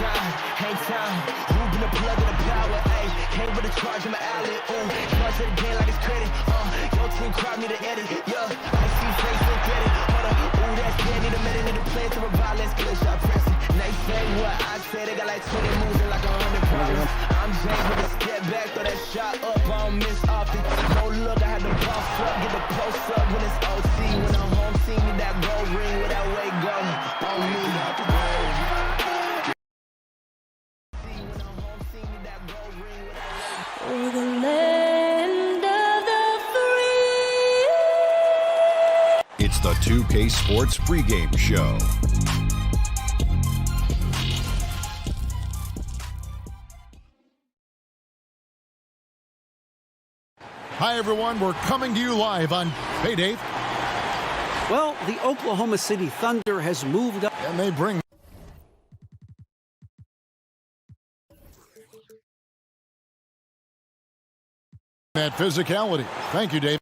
hang time. Who been the plug in the power, ayy. Came with a charge in my alley, ooh. Charge to the game like it's credit, your team crowd need to edit, yeah. I see face and credit, hold up, ooh, that's dead. Need a minute, need to play to revive, let's glitch, I press it. Next say what I say, they got like 20 moves and like 100 problems. I'm James with a step back, throw that shot up, I don't miss often. No look, I had to boss up, get the post up when it's OT. When I'm home, see me that gold ring with that way go on me. Over the land of the free. It's the 2K Sports pregame show. Hi, everyone. We're coming to you live on Hey, Dave. Well, the Oklahoma City Thunder has moved up. And they bring that physicality. Thank you, Dave.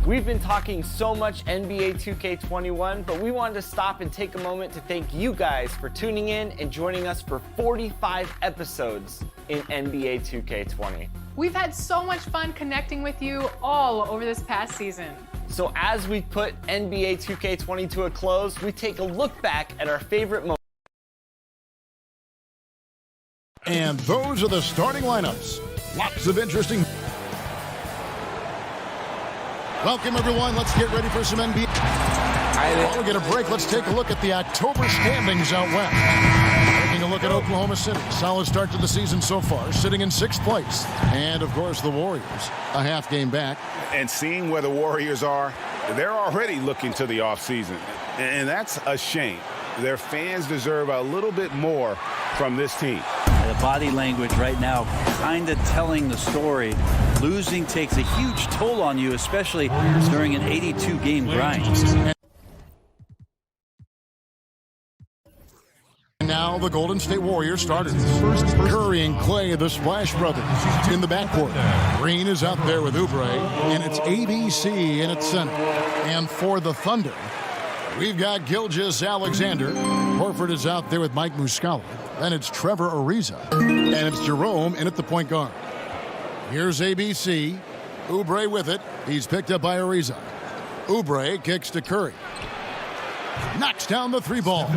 We've been talking so much NBA 2K21, but we wanted to stop and take a moment to thank you guys for tuning in and joining us for 45 episodes in NBA 2K20. We've had so much fun connecting with you all over this past season. So as we put NBA 2K20 to a close, we take a look back at our favorite moments. And those are the starting lineups. Lots of interesting. Welcome, everyone. Let's get ready for some NBA. While we get a break, let's take a look at the October standings out west. Taking a look at Oklahoma City. Solid start to the season so far, sitting in 6th place. And, of course, the Warriors, a half game back. And seeing where the Warriors are, they're already looking to the offseason. And that's a shame. Their fans deserve a little bit more from this team. The body language right now kind of telling the story. Losing takes a huge toll on you, especially during an 82-game grind. And now the Golden State Warriors starters. Curry and Clay, the Splash Brothers, in the backcourt. Green is out there with Oubre, and it's ABC in its center. And for the Thunder, we've got Gilgeous-Alexander. Horford is out there with Mike Muscala. Then it's Trevor Ariza. And it's Jerome in at the point guard. Here's ABC. Oubre with it. He's picked up by Ariza. Oubre kicks to Curry. Knocks down the three ball.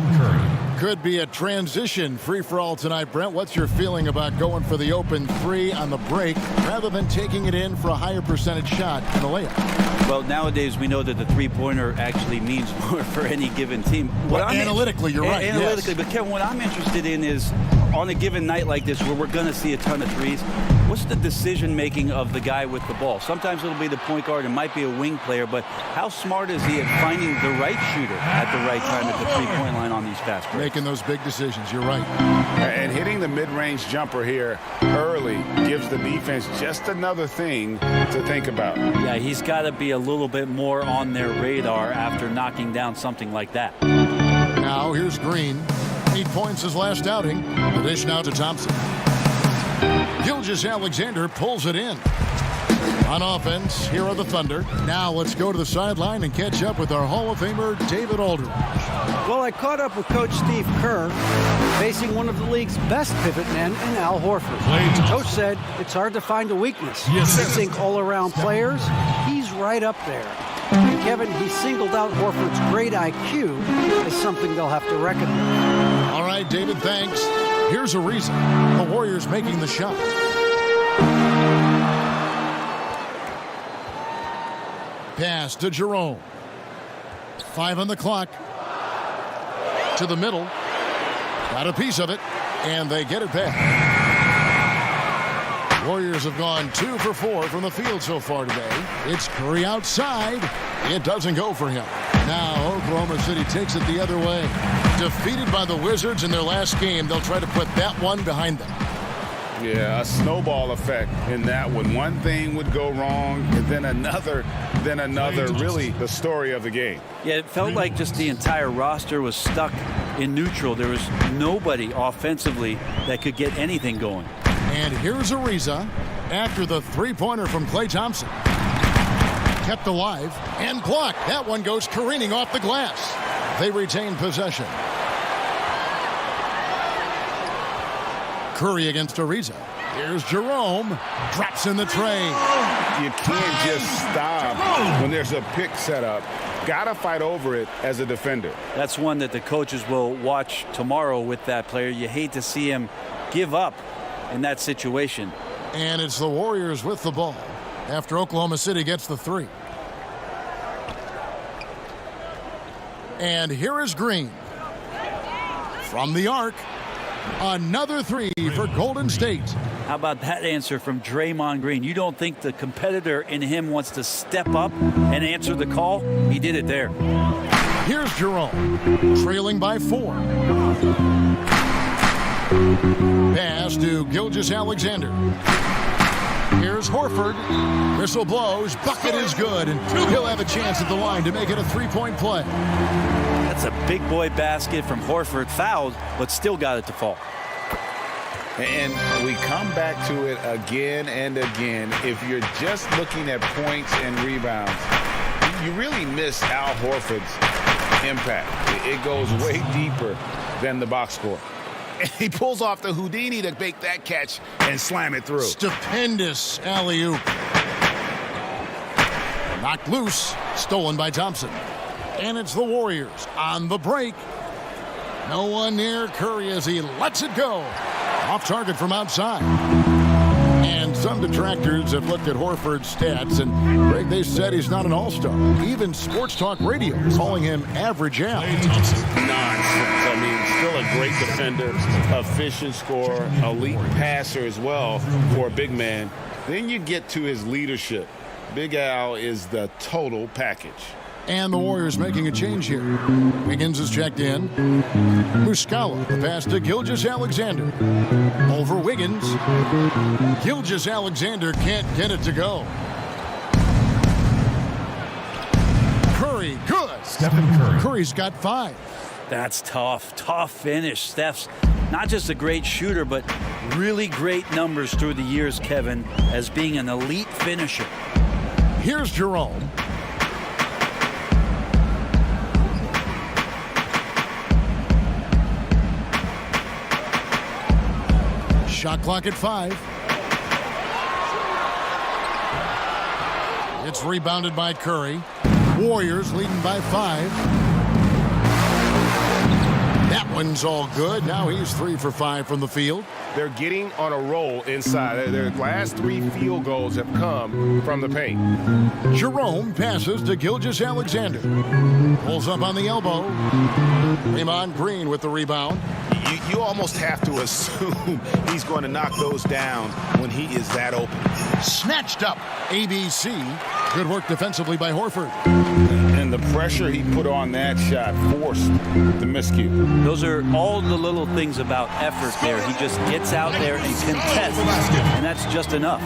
Could be a transition free-for-all tonight, Brent. What's your feeling about going for the open three on the break rather than taking it in for a higher percentage shot in the layup? Well, nowadays we know that the three-pointer actually means more for any given team. Analytically, you're right. Analytically, yes. But Kevin, what I'm interested in is on a given night like this where we're going to see a ton of threes, what's the decision-making of the guy with the ball? Sometimes it'll be the point guard. It might be a wing player, but how smart is he at finding the right shooter at the right time at the three-point line on these fast breaks? Making those big decisions, you're right. And hitting the mid-range jumper here early gives the defense just another thing to think about. Yeah, he's got to be a little bit more on their radar after knocking down something like that. Now here's Green. 8 points his last outing. The dish now to Thompson. Gilgeous-Alexander pulls it in. On offense, here are the Thunder. Now let's go to the sideline and catch up with our Hall of Famer, David Aldridge. Well, I caught up with Coach Steve Kerr, facing one of the league's best pivot men in Al Horford. Coach said it's hard to find a weakness. They think all-around players, he's right up there. And Kevin, he singled out Horford's great IQ as something they'll have to reckon with. All right, David, thanks. Here's Ariza. The Warriors making the shot. Pass to Jerome. 5 on the clock. To the middle. Got a piece of it. And they get it back. Warriors have gone 2 for 4 from the field so far today. It's Curry outside. It doesn't go for him. Now Oklahoma City takes it the other way. Defeated by the Wizards in their last game, they'll try to put that one behind them. Yeah, a snowball effect in that one. One thing would go wrong, and then another. Really the story of the game. Yeah, it felt like just the entire roster was stuck in neutral. There was nobody offensively that could get anything going. And here's Ariza after the three-pointer from Klay Thompson. Kept alive and blocked. That one goes careening off the glass. They retain possession. Curry against Ariza. Here's Jerome. Drops in the tray. You can't just stop when there's a pick set up. Got to fight over it as a defender. That's one that the coaches will watch tomorrow with that player. You hate to see him give up in that situation. And it's the Warriors with the ball after Oklahoma City gets the 3. And here is Green. From the arc. Another 3 for Golden State. How about that answer from Draymond Green? You don't think the competitor in him wants to step up and answer the call? He did it there. Here's Jerome, trailing by 4. Pass to Gilgeous-Alexander. Here's Horford. Whistle blows. Bucket is good, and he'll have a chance at the line to make it a 3-point play. That's a big boy basket from Horford. Fouled, but still got it to fall. And we come back to it again and again. If you're just looking at points and rebounds, you really miss Al Horford's impact. It goes way deeper than the box score. And he pulls off the Houdini to make that catch and slam it through. Stupendous alley-oop. Knocked loose. Stolen by Thompson. And it's the Warriors on the break. No one near Curry as he lets it go. Off target from outside. And some detractors have looked at Horford's stats, and Greg, they said he's not an all-star. Even Sports Talk Radio calling him average Al. Nonsense. I mean, still a great defender, efficient scorer, elite passer as well for a big man. Then you get to his leadership. Big Al is the total package. And the Warriors making a change here. Wiggins is checked in. Muscala, the pass to Gilgeous-Alexander. Over Wiggins. Gilgeous-Alexander can't get it to go. Curry, good. Stephen Curry. Curry's got 5. That's tough. Tough finish. Steph's not just a great shooter, but really great numbers through the years, Kevin, as being an elite finisher. Here's Jerome. Shot clock at 5. It's rebounded by Curry. Warriors leading by 5. That one's all good. Now he's 3 for 5 from the field. They're getting on a roll inside. Their last 3 field goals have come from the paint. Jerome passes to Gilgeous-Alexander. Pulls up on the elbow. Draymond Green with the rebound. You almost have to assume he's going to knock those down when he is that open. Snatched up. ABC. Good work defensively by Horford. And the pressure he put on that shot forced the miscue. Those are all the little things about effort there. He just gets out there and contests, and that's just enough.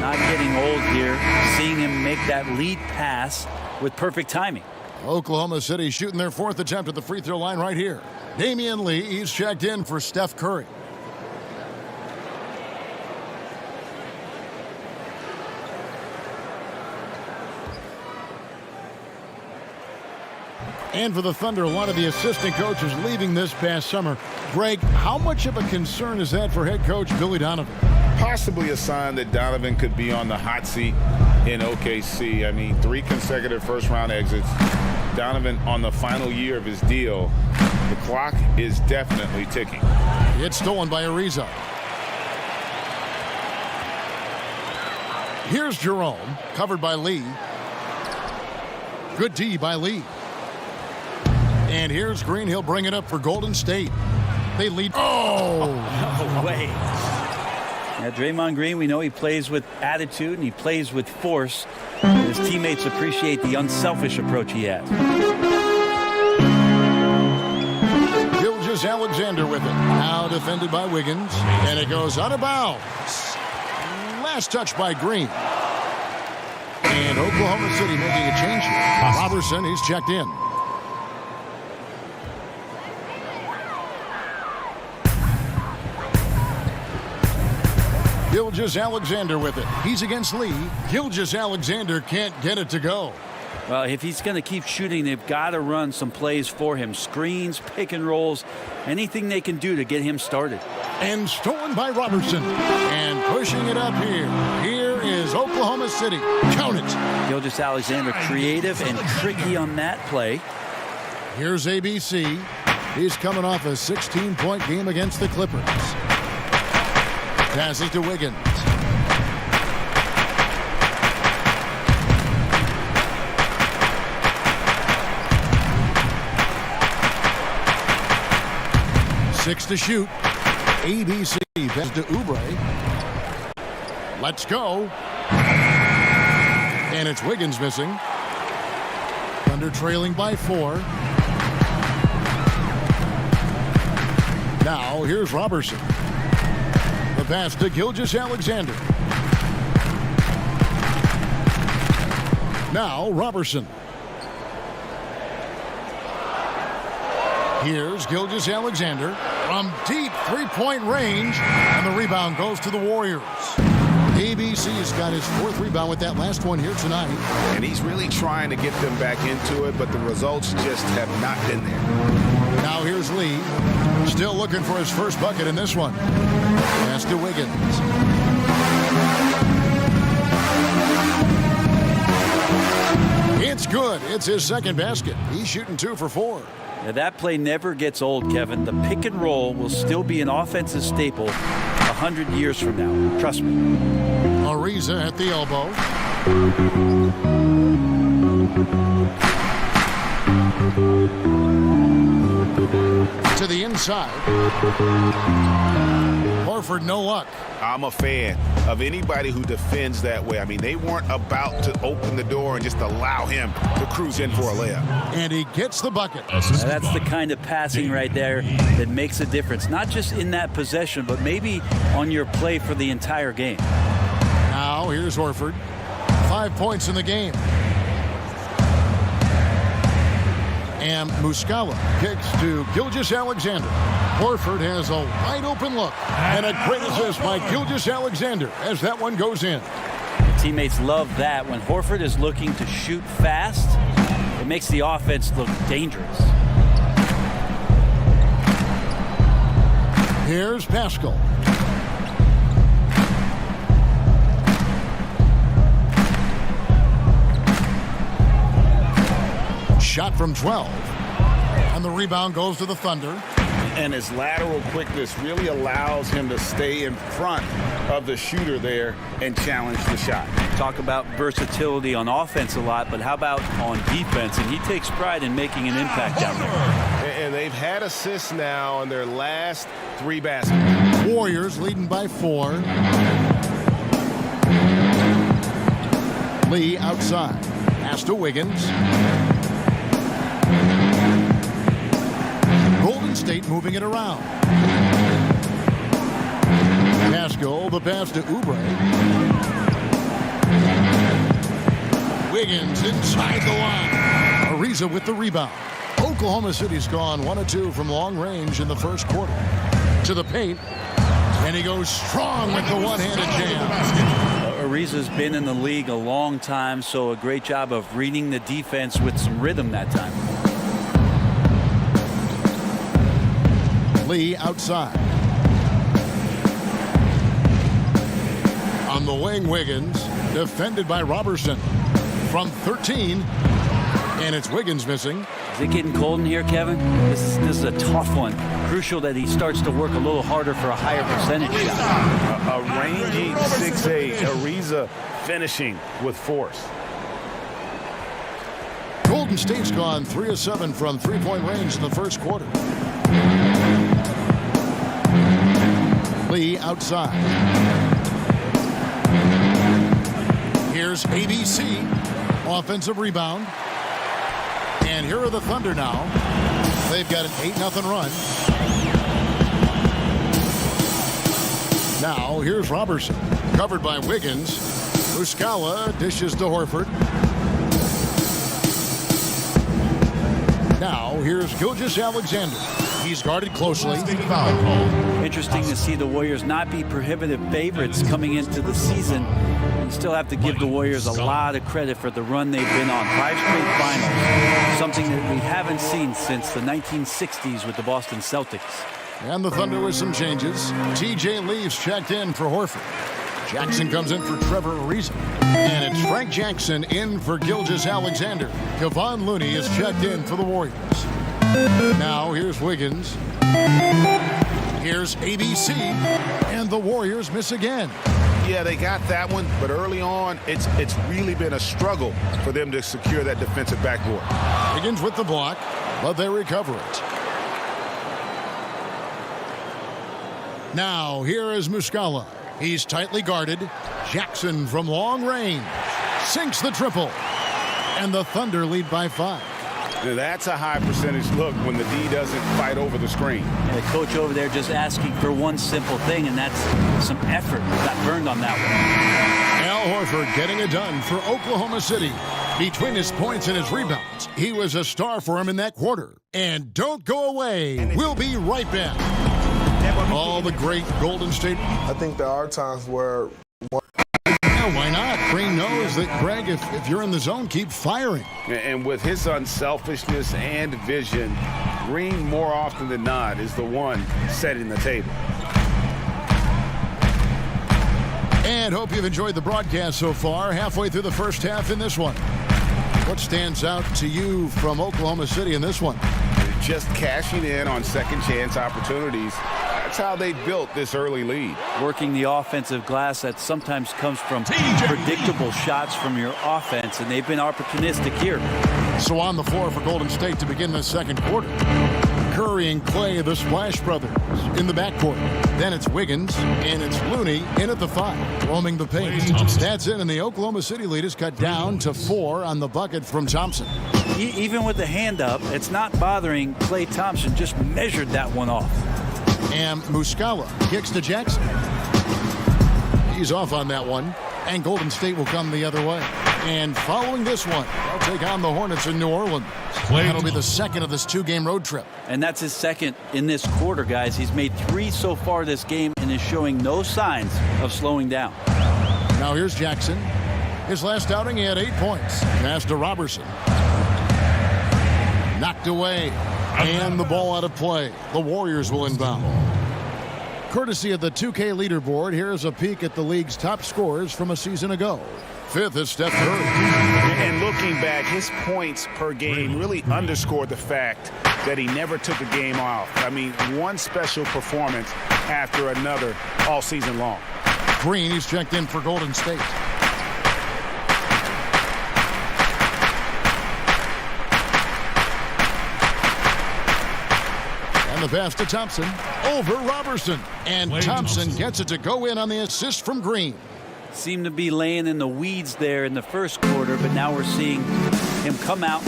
Not getting old here. Seeing him make that lead pass with perfect timing. Oklahoma City shooting their 4th attempt at the free throw line right here. Damian Lee, he's checked in for Steph Curry. And for the Thunder, a lot of the assistant coaches leaving this past summer. Greg, how much of a concern is that for head coach Billy Donovan? Possibly a sign that Donovan could be on the hot seat in OKC. I mean, 3 consecutive first-round exits. Donovan on the final year of his deal. The clock is definitely ticking. It's stolen by Ariza. Here's Jerome, covered by Lee. Good D by Lee. And here's Green. He'll bring it up for Golden State. They lead. Oh! No way. Yeah, Draymond Green, we know he plays with attitude and he plays with force. His teammates appreciate the unselfish approach he has. Gilgeous-Alexander with it. Now defended by Wiggins. And it goes out of bounds. Last touch by Green. And Oklahoma City making a change here. Robertson, he's checked in. Gilgeous-Alexander with it. He's against Lee. Gilgeous-Alexander can't get it to go. Well, if he's going to keep shooting, they've got to run some plays for him. Screens, pick and rolls, anything they can do to get him started. And stolen by Robertson. And pushing it up here. Here is Oklahoma City. Count it. Gilgeous-Alexander creative and tricky on that play. Here's ABC. He's coming off a 16-point game against the Clippers. Passes to Wiggins. Six to shoot. ABC pass to Oubre. Let's go. And it's Wiggins missing. Thunder trailing by 4. Now here's Robertson. The pass to Gilgeous-Alexander. Now Robertson. Here's Gilgeous-Alexander from deep three-point range, and the rebound goes to the Warriors. ABC's got his 4th rebound with that last one here tonight. And he's really trying to get them back into it, but the results just have not been there. Now here's Lee, still looking for his first bucket in this one. Pass to Wiggins. It's good. It's his second basket. He's shooting 2 for 4. Now, that play never gets old, Kevin. The pick and roll will still be an offensive staple 100 years from now. Trust me. Ariza at the elbow. To the inside. Horford, no luck. I'm a fan of anybody who defends that way. I mean, they weren't about to open the door and just allow him to cruise in for a layup. And he gets the bucket. Now, that's the kind of passing right there that makes a difference. Not just in that possession, but maybe on your play for the entire game. Now here's Horford. 5 points in the game. And Muscala kicks to Gilgeous-Alexander. Horford has a wide open look. And a great assist by Gilgeous-Alexander as that one goes in. The teammates love that. When Horford is looking to shoot fast, it makes the offense look dangerous. Here's Pascal. Shot from 12. And the rebound goes to the Thunder. And his lateral quickness really allows him to stay in front of the shooter there and challenge the shot. Talk about versatility on offense a lot, but how about on defense? And he takes pride in making an impact down there. And they've had assists now on their last 3 baskets. Warriors leading by 4. Lee outside. Pass to Wiggins. Golden State moving it around. Pascal, the pass to Oubre. Wiggins inside the line. Ariza with the rebound. Oklahoma City's gone 1 of 2 from long range in the first quarter. To the paint. And he goes strong with the one-handed jam. Ariza's been in the league a long time, so a great job of reading the defense with some rhythm that time. Lee outside. On the wing, Wiggins, defended by Robertson from 13, and it's Wiggins missing. Is it getting cold in here, Kevin? This is a tough one. Crucial that he starts to work a little harder for a higher percentage shot. A rangy 6'8", Ariza finishing with force. Golden State's gone 3 of 7 from three-point range in the first quarter. Lee outside. Here's ABC. Offensive rebound. And here are the Thunder now. They've got an 8-0 run. Now here's Robertson. Covered by Wiggins. Muscala dishes to Horford. Now here's Gilgeous-Alexander. He's guarded closely. Interesting to see the Warriors not be prohibitive favorites coming into the season. You still have to give the Warriors a lot of credit for the run they've been on. 5 straight finals, something that we haven't seen since the 1960s with the Boston Celtics. And the Thunder with some changes. TJ Leaves checked in for Horford. Jackson comes in for Trevor Ariza. And it's Frank Jackson in for Gilgeous-Alexander. Kevon Looney is checked in for the Warriors. Now here's Wiggins. Here's ABC. And the Warriors miss again. Yeah, they got that one, but early on, it's really been a struggle for them to secure that defensive backboard. Wiggins with the block, but they recover it. Now here is Muscala. He's tightly guarded. Jackson from long range sinks the triple. And the Thunder lead by 5. Now that's a high percentage look when the D doesn't fight over the screen. And the coach over there just asking for one simple thing, and that's some effort. Got burned on that one. Al Horford getting it done for Oklahoma City. Between his points and his rebounds, he was a star for him in that quarter. And don't go away. We'll be right back. All the great Golden State. I think there are times where... Yeah, why not? Green knows that, Greg, if you're in the zone, keep firing. And with his unselfishness and vision, Green more often than not is the one setting the table. And hope you've enjoyed the broadcast so far. Halfway through the first half in this one. What stands out to you from Oklahoma City in this one? Just cashing in on second chance opportunities. That's how they built this early lead. Working the offensive glass that sometimes comes from predictable shots from your offense, and they've been opportunistic here. So on the floor for Golden State to begin the second quarter. Curry and Clay, the Splash Brothers, in the backcourt. Then it's Wiggins, and it's Looney in at the 5, roaming the paint. That's it, and the Oklahoma City lead is cut down to 4 on the bucket from Thompson. Even with the hand up, it's not bothering Klay Thompson. Just measured that one off. And Muscala kicks to Jackson. He's off on that one. And Golden State will come the other way. And following this one, they'll take on the Hornets in New Orleans. That'll be the second of this 2-game road trip. And that's his second in this quarter, guys. He's made 3 so far this game and is showing no signs of slowing down. Now here's Jackson. His last outing, he had 8 points. Pass to Robertson. Knocked away. And the ball out of play. The Warriors will inbound. Courtesy of the 2K leaderboard, here's a peek at the league's top scorers from a season ago. 5th is Steph Curry. And looking back, his points per game really underscored the fact that he never took a game off. I mean, one special performance after another all season long. Green, he's checked in for Golden State. And the pass to Thompson over Robertson. And Thompson gets it to go in on the assist from Green. Seemed to be laying in the weeds there in the first quarter, but now we're seeing him come out,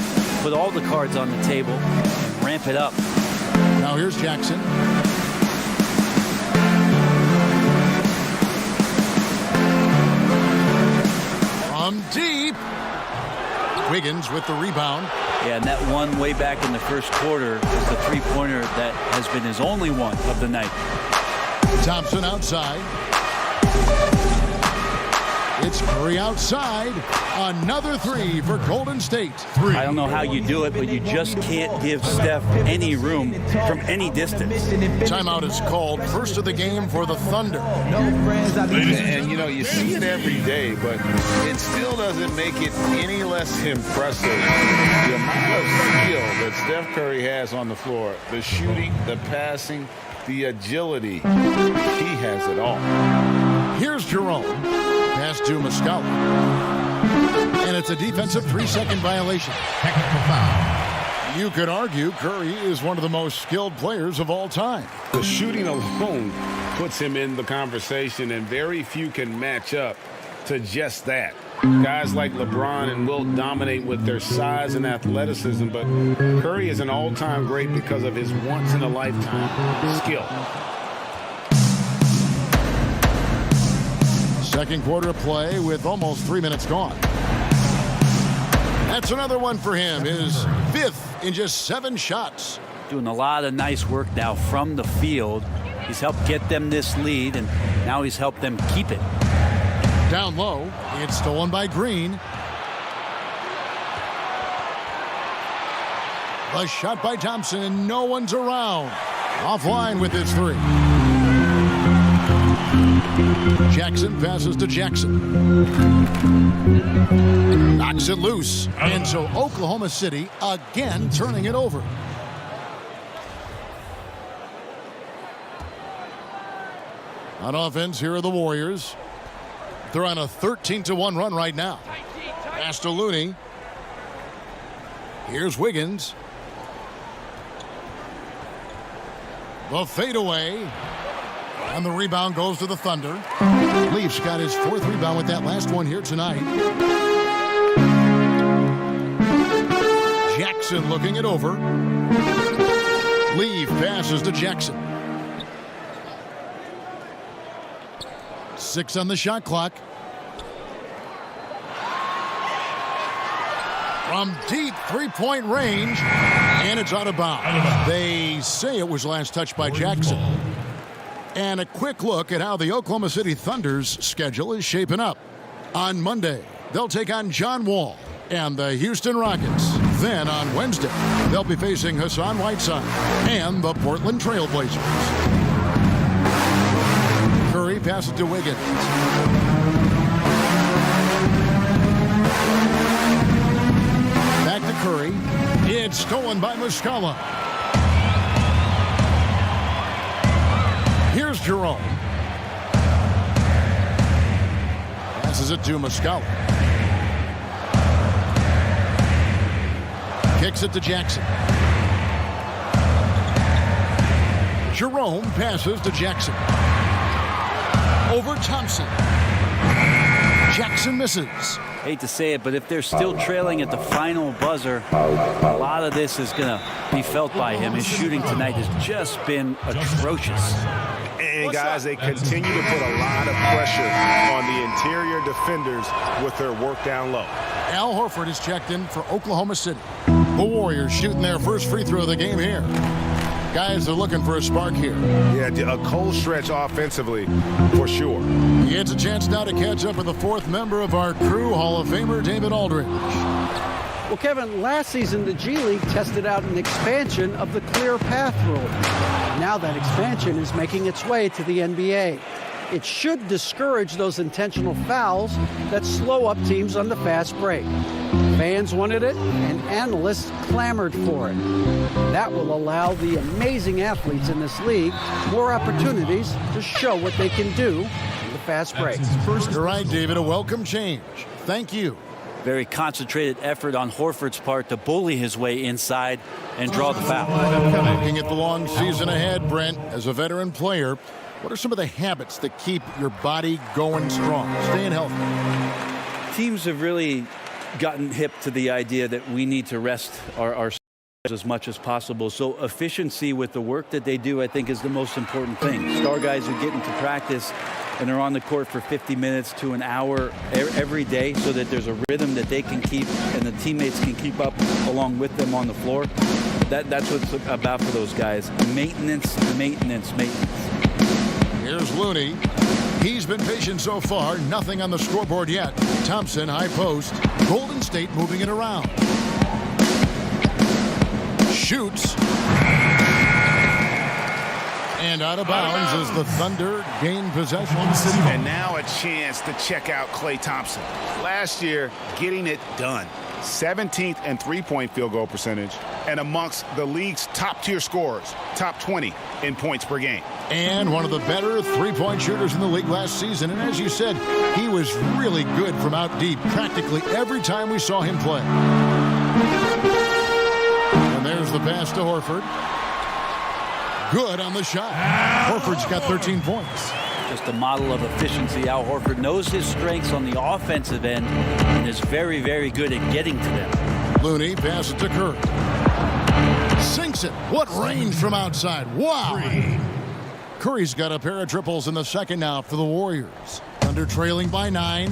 put all the cards on the table, and ramp it up. Now here's Jackson. From deep. Wiggins with the rebound. Yeah, and that one way back in the first quarter is the three-pointer that has been his only one of the night. Thompson outside. It's Curry outside. Another 3 for Golden State. I don't know how you do it, but you just can't give Steph any room from any distance. Timeout is called. First of the game for the Thunder. And you know, you see it every day, but it still doesn't make it any less impressive. The amount of skill that Steph Curry has on the floor. The shooting, the passing, the agility. He has it all. Here's Jerome. Pass to Muscala. And it's a defensive 3-second violation. Technical foul. You could argue Curry is one of the most skilled players of all time. The shooting alone puts him in the conversation, and very few can match up to just that. Guys like LeBron and Wilt dominate with their size and athleticism, but Curry is an all-time great because of his once-in-a-lifetime skill. Second quarter play with almost 3 minutes gone. That's another one for him, his 5th in just 7 shots. Doing a lot of nice work now from the field. He's helped get them this lead, and now he's helped them keep it. Down low, it's stolen by Green. A shot by Thompson, and no one's around. Offline with his 3. Jackson passes to Jackson. Knocks it loose. And so Oklahoma City again turning it over. On offense, here are the Warriors. They're on a 13-1 run right now. Pass to Looney. Here's Wiggins. The fadeaway. And the rebound goes to the Thunder. Leafs got his 4th rebound with that last one here tonight. Jackson looking it over. Leaf passes to Jackson. 6 on the shot clock. From deep 3-point range, and it's out of bounds. They say it was last touched by Jackson. And a quick look at how the Oklahoma City Thunder's schedule is shaping up. On Monday, they'll take on John Wall and the Houston Rockets. Then on Wednesday, they'll be facing Hassan Whiteside and the Portland Trail Blazers. Curry passes to Wiggins. Back to Curry. It's stolen by Muscala. Here's Jerome. Passes it to Muscala. Kicks it to Jackson. Jerome passes to Jackson. Over Thompson. Jackson misses. Hate to say it, but if they're still trailing at the final buzzer, a lot of this is going to be felt by him. His shooting tonight has just been atrocious. And guys, they continue to put a lot of pressure on the interior defenders with their work down low. Al Horford is checked in for Oklahoma City. The Warriors shooting their first free throw of the game here. Guys are looking for a spark here. Yeah, a cold stretch offensively for sure. It's a chance now to catch up with the 4th member of our crew, Hall of Famer David Aldridge. Well, Kevin, last season the G League tested out an expansion of the clear path rule. Now that expansion is making its way to the NBA. It should discourage those intentional fouls that slow up teams on the fast break. Fans wanted it, and analysts clamored for it. That will allow the amazing athletes in this league more opportunities to show what they can do in the fast break. You're right, David. A welcome change. Thank you. Very concentrated effort on Horford's part to bully his way inside and draw the foul. Looking at the long season ahead, Brent, as a veteran player, what are some of the habits that keep your body going strong, staying healthy? Teams have really gotten hip to the idea that we need to rest our as much as possible. So efficiency with the work that they do, I think, is the most important thing. Star guys who get into practice and are on the court for 50 minutes to an hour every day so that there's a rhythm that they can keep and the teammates can keep up along with them on the floor. That's what it's about for those guys. Maintenance, maintenance, maintenance. Here's Looney. He's been patient so far. Nothing on the scoreboard yet. Thompson, high post. Golden State moving it around. Shoots. And out of bounds as the Thunder gain possession. And now a chance to check out Klay Thompson. Last year, getting it done. 17th in three-point field goal percentage, and amongst the league's top-tier scorers, top 20 in points per game. And one of the better three-point shooters in the league last season. And as you said, he was really good from out deep practically every time we saw him play. And there's the pass to Horford. Good on the shot. Horford's got 13 points. Just a model of efficiency. Al Horford knows his strengths on the offensive end and is very, very good at getting to them. Looney passes to Curry. Sinks it. What range from outside. Wow. Curry's got a pair of triples in the second now for the Warriors. Thunder trailing by 9.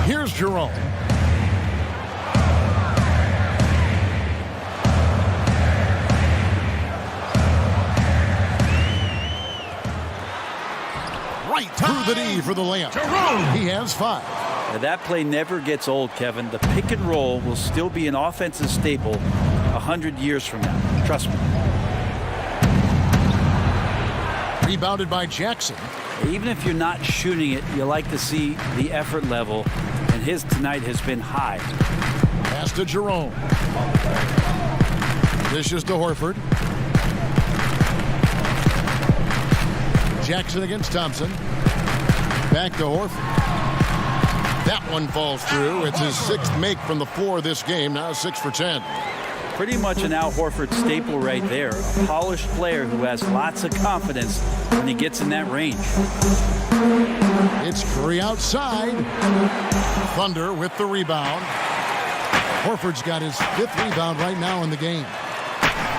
Here's Jerome. Right through the D for the layup. He has 5. Now that play never gets old, Kevin. The pick and roll will still be an offensive staple 100 years from now. Trust me. Rebounded by Jackson. Even if you're not shooting it, you like to see the effort level, and his tonight has been high. Pass to Jerome. Dishes to Horford. Jackson against Thompson. Back to Horford. That one falls through. It's his 6th make from the floor this game. Now 6 for 10. Pretty much an Al Horford staple right there. A polished player who has lots of confidence when he gets in that range. It's Curry outside. Thunder with the rebound. Horford's got his 5th rebound right now in the game.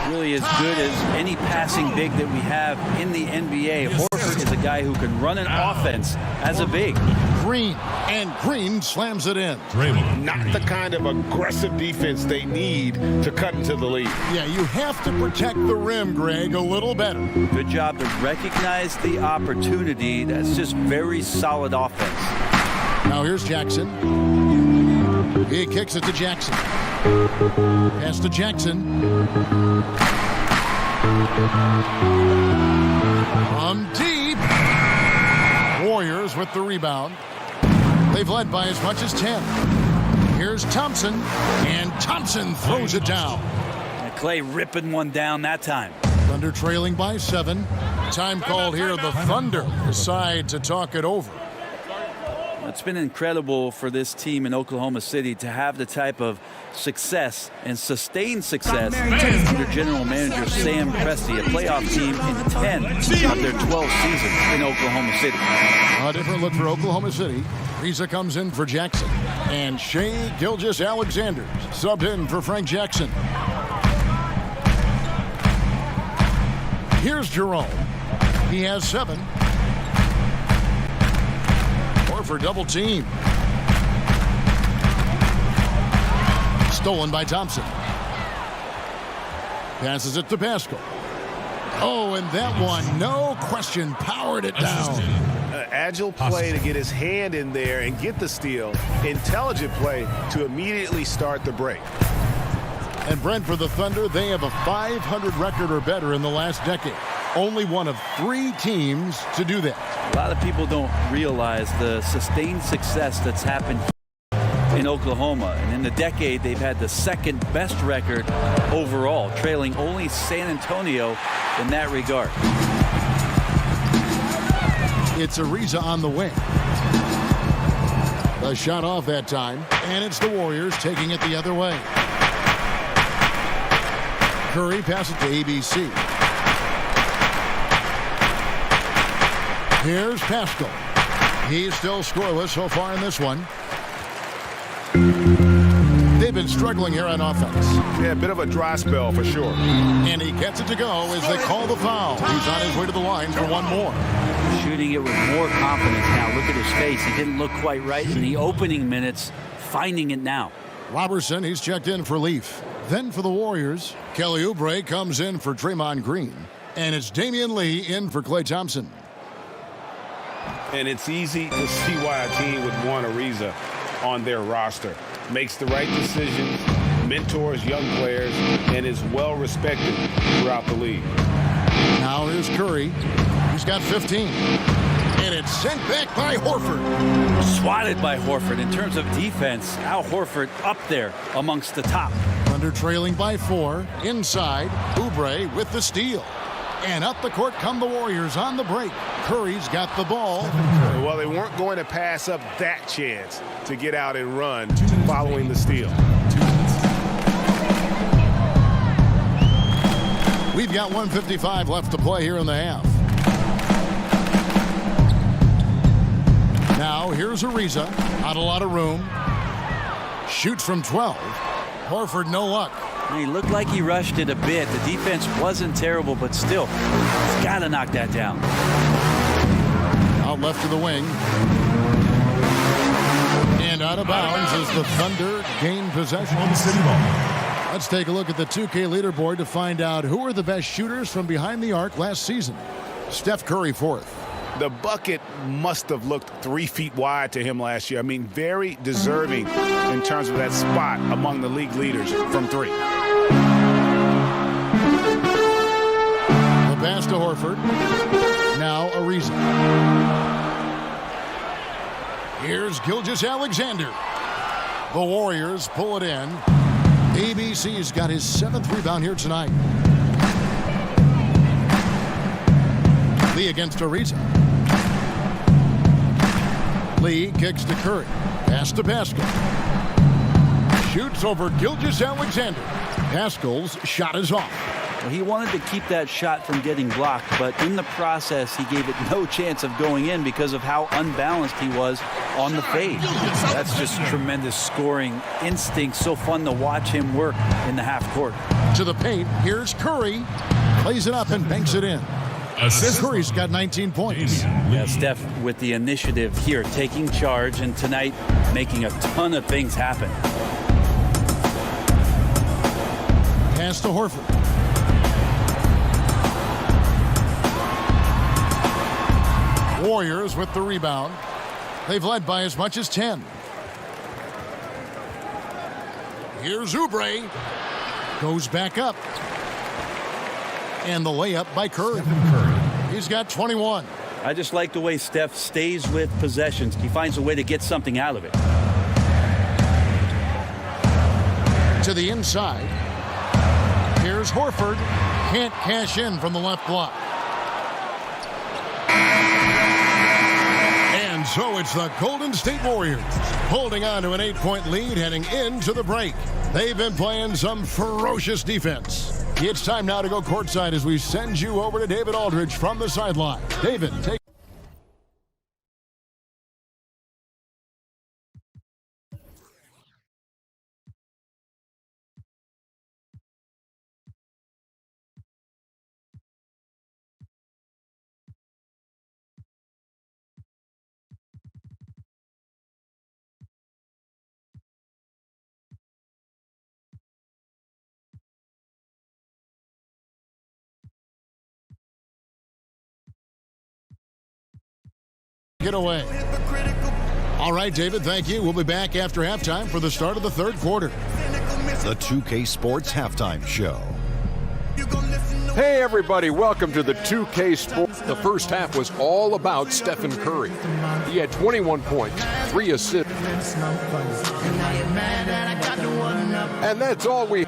Really as good as any passing big that we have in the NBA. Horford is a guy who can run an offense as a big. Green, and Green slams it in. Not the kind of aggressive defense they need to cut into the lead. Yeah, you have to protect the rim, Greg, a little better. Good job to recognize the opportunity. That's just very solid offense. Now here's Jackson. He kicks it to Jackson. Pass to Jackson. From deep. Warriors with the rebound. They've led by as much as 10. Here's Thompson, and Thompson throws it down. And Clay ripping one down that time. Thunder trailing by 7. Time called here. The Thunder decide to talk it over. It's been incredible for this team in Oklahoma City to have the type of success and sustained success under general manager Sam Presti, a playoff team in 10 of their 12 seasons in Oklahoma City. A different look for Oklahoma City. Reza comes in for Jackson. And Shai Gilgeous-Alexander subbed in for Frank Jackson. Here's Jerome. He has 7. For double team. Stolen by Thompson. Passes it to Pascal. Oh, and that one, no question, powered it down. Agile play to get his hand in there and get the steal. Intelligent play to immediately start the break. And Brent, for the Thunder, they have a 500 record or better in the last decade. Only one of 3 teams to do that. A lot of people don't realize the sustained success that's happened in Oklahoma. And in the decade, they've had the 2nd best record overall, trailing only San Antonio in that regard. It's Ariza on the wing. A shot off that time, and it's the Warriors taking it the other way. Curry passes to ABC. Here's Pascal. He's still scoreless so far in this one. They've been struggling here on offense. Yeah, a bit of a dry spell for sure. And he gets it to go as they call the foul. He's on his way to the line for one more. Shooting it with more confidence now. Look at his face. He didn't look quite right in the opening minutes. Finding it now. Robertson, he's checked in for Leaf. Then for the Warriors, Kelly Oubre comes in for Draymond Green. And it's Damian Lee in for Klay Thompson. And it's easy to see why a team would want Ariza on their roster. Makes the right decisions, mentors young players, and is well respected throughout the league. Now here's Curry. He's got 15. And it's sent back by Horford. Swatted by Horford. In terms of defense, Al Horford up there amongst the top. Thunder trailing by 4. Inside, Oubre with the steal. And up the court come the Warriors on the break. Curry's got the ball. Well, they weren't going to pass up that chance to get out and run following the steal. We've got 1:55 left to play here in the half. Now here's Ariza. Not a lot of room. Shoots from 12. Horford, no luck. He looked like he rushed it a bit. The defense wasn't terrible, but still, he's got to knock that down. Out left to the wing. And out of bounds as the Thunder gain possession. Let's take a look at the 2K leaderboard to find out who are the best shooters from behind the arc last season. Steph Curry 4th. The bucket must have looked 3 feet wide to him last year. I mean, very deserving in terms of that spot among the league leaders from 3. The pass to Horford. Now Ariza. Here's Gilgeous-Alexander. The Warriors pull it in. ABC's got his 7th rebound here tonight. Lee against Ariza. Lee kicks to Curry. Pass to Pascal. Shoots over Gilgeous-Alexander. Pascal's shot is off. Well, he wanted to keep that shot from getting blocked, but in the process, he gave it no chance of going in because of how unbalanced he was on the fade. That's just tremendous scoring instinct. So fun to watch him work in the half court. To the paint, here's Curry. Plays it up and banks it in. Curry's got 19 points. Yeah, Steph with the initiative here, taking charge, and tonight making a ton of things happen. Pass to Horford. Warriors with the rebound. They've led by as much as 10. Here's Oubre. Goes back up. And the layup by Curry. He's got 21. I just like the way Steph stays with possessions. He finds a way to get something out of it. To the inside. Here's Horford. Can't cash in from the left block. And so it's the Golden State Warriors holding on to an 8-point lead heading into the break. They've been playing some ferocious defense. It's time now to go courtside as we send you over to David Aldridge from the sideline. David, take. Get away. All right, David, thank you. We'll be back after halftime for the start of the third quarter. The 2K Sports Halftime Show. Hey, everybody. Welcome to the 2K Sports. The first half was all about Stephen Curry. He had 21 points, 3 assists. And that's all we...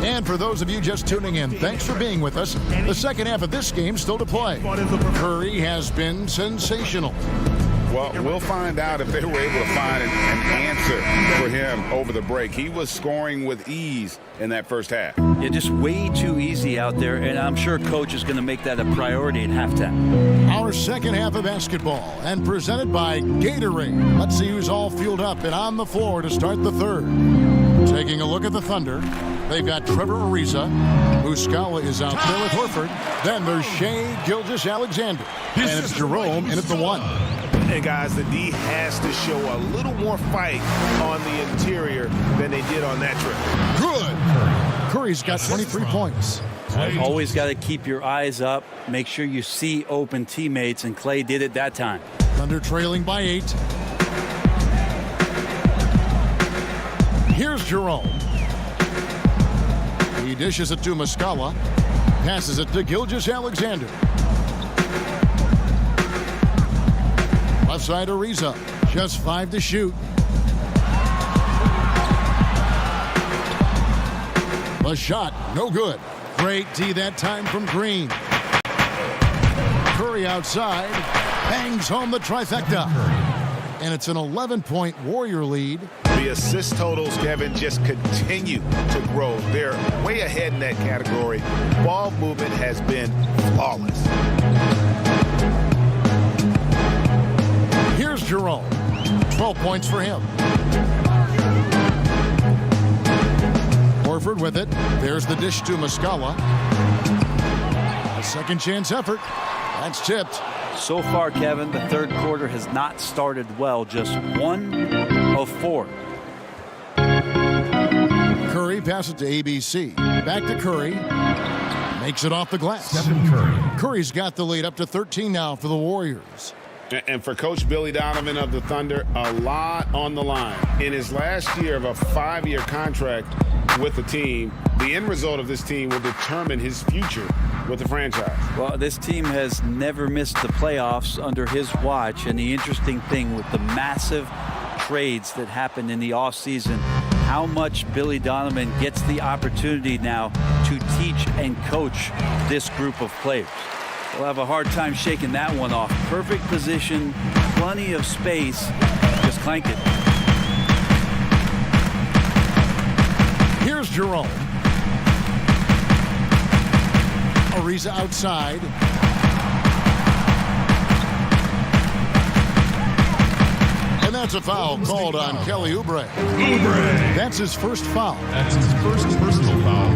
And for those of you just tuning in, thanks for being with us. The second half of this game still to play. Curry has been sensational. Well, we'll find out if they were able to find an answer for him over the break. He was scoring with ease in that first half. Yeah, just way too easy out there, and I'm sure Coach is going to make that a priority at halftime. Our second half of basketball, and presented by Gatorade. Let's see who's all fueled up and on the floor to start the third. Taking a look at the Thunder, they've got Trevor Ariza. Muscala is out there with Horford. Then there's Shai Gilgeous-Alexander. And it's Jerome in at the 1. And guys, the D has to show a little more fight on the interior than they did on that trip. Good. Curry's got 23 points. Always got to keep your eyes up, make sure you see open teammates, and Clay did it that time. Thunder trailing by 8. Here's Jerome. He dishes it to Muscala. Passes it to Gilgeous-Alexander. Left side Ariza. Just 5 to shoot. The shot, no good. Great D that time from Green. Curry outside. Bangs home the trifecta. And it's an 11-point Warrior lead. The assist totals, Kevin, just continue to grow. They're way ahead in that category. Ball movement has been flawless. Here's Jerome. 12 points for him. Horford with it. There's the dish to Muscala. A second chance effort. That's tipped. So far, Kevin, the third quarter has not started well. Just 1 of 4. Curry passes to ABC. Back to Curry. Makes it off the glass. Stephen Curry. Curry's got the lead up to 13 now for the Warriors. And for Coach Billy Donovan of the Thunder, a lot on the line. In his last year of a 5-year contract with the team, the end result of this team will determine his future with the franchise. Well, this team has never missed the playoffs under his watch, and the interesting thing with the massive trades that happened in the offseason, how much Billy Donovan gets the opportunity now to teach and coach this group of players. We'll have a hard time shaking that one off. Perfect position, plenty of space, just clank it. Here's Jerome. Ariza outside. And that's a foul called on Kelly Oubre. That's his first foul. That's his first personal foul.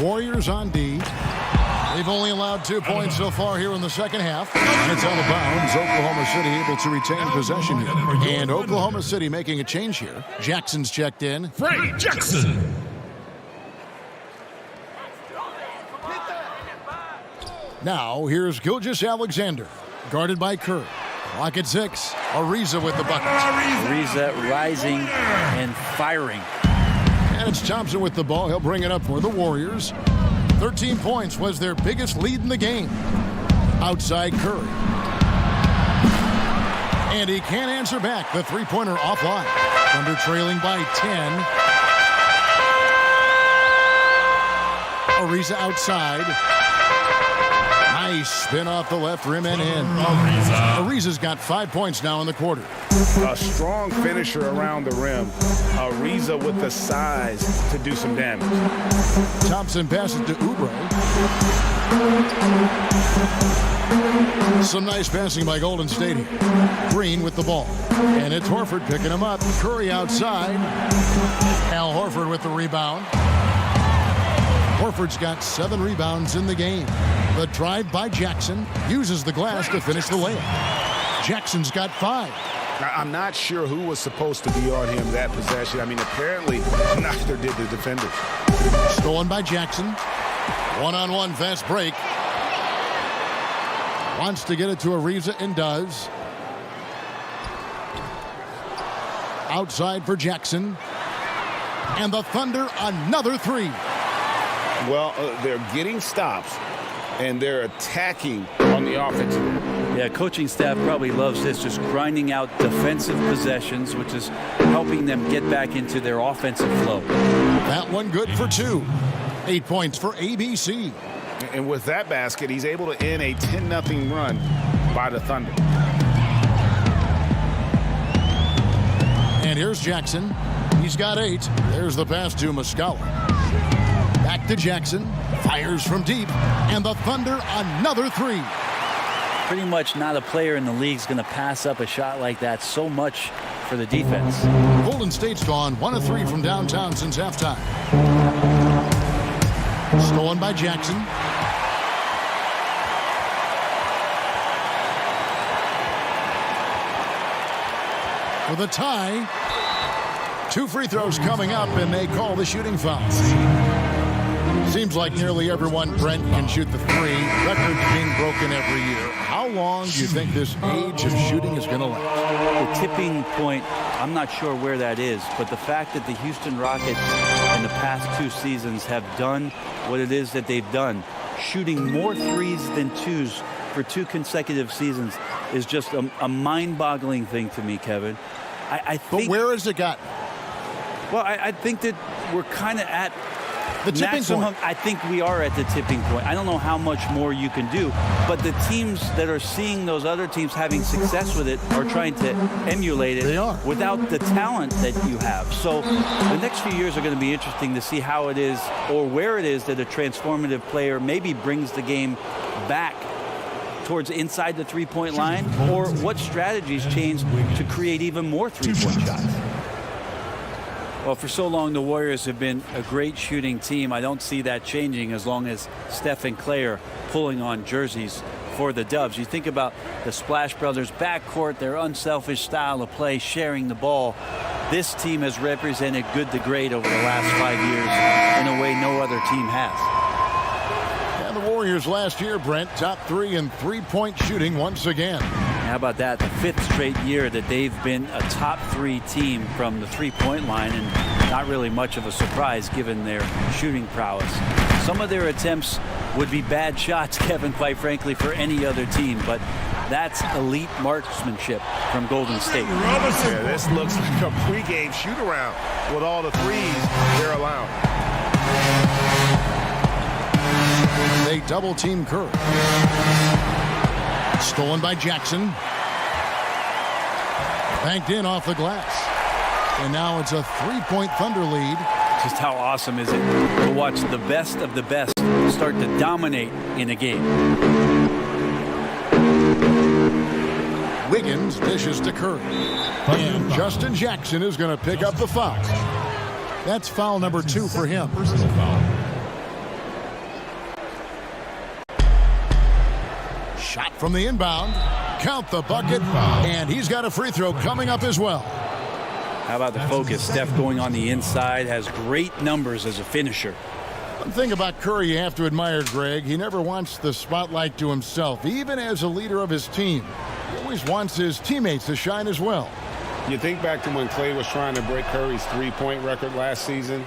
Warriors on D. They've only allowed 2 points so far here in the second half. And it's out of bounds. Oklahoma City able to retain possession here. And Oklahoma City making a change here. Jackson's checked in. Frank Jackson. Now, here's Gilgeous-Alexander, guarded by Curry. Clock at 6. Ariza with the bucket. Ariza rising and firing. And it's Thompson with the ball. He'll bring it up for the Warriors. 13 points was their biggest lead in the game. Outside Curry. And he can't answer back. The three-pointer offline. Thunder trailing by 10. Ariza outside. Nice spin off the left rim and in. Ariza's got 5 points now in the quarter. A strong finisher around the rim. Ariza with the size to do some damage. Thompson passes to Oubre. Some nice passing by Golden State here. Green with the ball. And it's Horford picking him up. Curry outside. Al Horford with the rebound. Horford's got 7 rebounds in the game. The drive by Jackson uses the glass to finish the layup. Jackson's got 5. I'm not sure who was supposed to be on him that possession. I mean, apparently neither did the defender. Stolen by Jackson. One-on-one fast break. Wants to get it to Ariza and does. Outside for Jackson. And the Thunder another 3. Well, they're getting stops, and they're attacking on the offensive end. Yeah, coaching staff probably loves this, just grinding out defensive possessions, which is helping them get back into their offensive flow. That one good for 2. 8 points for ABC. And with that basket, he's able to end a 10-0 run by the Thunder. And here's Jackson. He's got 8. There's the pass to Muscala. Back to Jackson. Fires from deep. And the Thunder another 3. Pretty much not a player in the league is going to pass up a shot like that. So much for the defense. Golden State's gone 1 of 3 from downtown since halftime. Stolen by Jackson. For the tie. 2 free throws coming up, and they call the shooting foul. Seems like nearly everyone, Brent, can shoot the three. Records being broken every year. How long do you think this age of shooting is going to last? The tipping point, I'm not sure where that is, but the fact that the Houston Rockets in the past 2 seasons have done what it is that they've done, shooting more threes than twos for 2 consecutive seasons, is just a mind-boggling thing to me, Kevin. I think, but where has it gotten? Well, I think that we're kind of at the tipping maximum. point. I think we are at the tipping point. I don't know how much more you can do, but the teams that are seeing those other teams having success with it are trying to emulate it without the talent that you have. So the next few years are going to be interesting to see how it is or where it is that a transformative player maybe brings the game back towards inside the three-point line, or what strategies change to create even more three-point shots. Well, for so long, the Warriors have been a great shooting team. I don't see that changing as long as Steph and Clay are pulling on jerseys for the Dubs. You think about the Splash Brothers backcourt, their unselfish style of play, sharing the ball. This team has represented good to great over the last 5 years in a way no other team has. And the Warriors last year, Brent, top 3 in three-point shooting once again. How about that? The 5th straight year that they've been a top 3 team from the three-point line, and not really much of a surprise given their shooting prowess. Some of their attempts would be bad shots, Kevin, quite frankly, for any other team, but that's elite marksmanship from Golden State. Yeah, this looks like a pregame shoot-around with all the threes they're allowing. They double-team Curry. Stolen by Jackson. Banked in off the glass. And now it's a 3-point Thunder lead. Just how awesome is it to watch the best of the best start to dominate in a game. Wiggins dishes to Curry. And Justin Jackson is going to pick up the foul. That's foul number 2 for him. Personal foul. Shot from the inbound. Count the bucket. And he's got a free throw coming up as well. How about the focus? Steph going on the inside, has great numbers as a finisher. One thing about Curry you have to admire, Greg, he never wants the spotlight to himself, even as a leader of his team. He always wants his teammates to shine as well. You think back to when Clay was trying to break Curry's three-point record last season.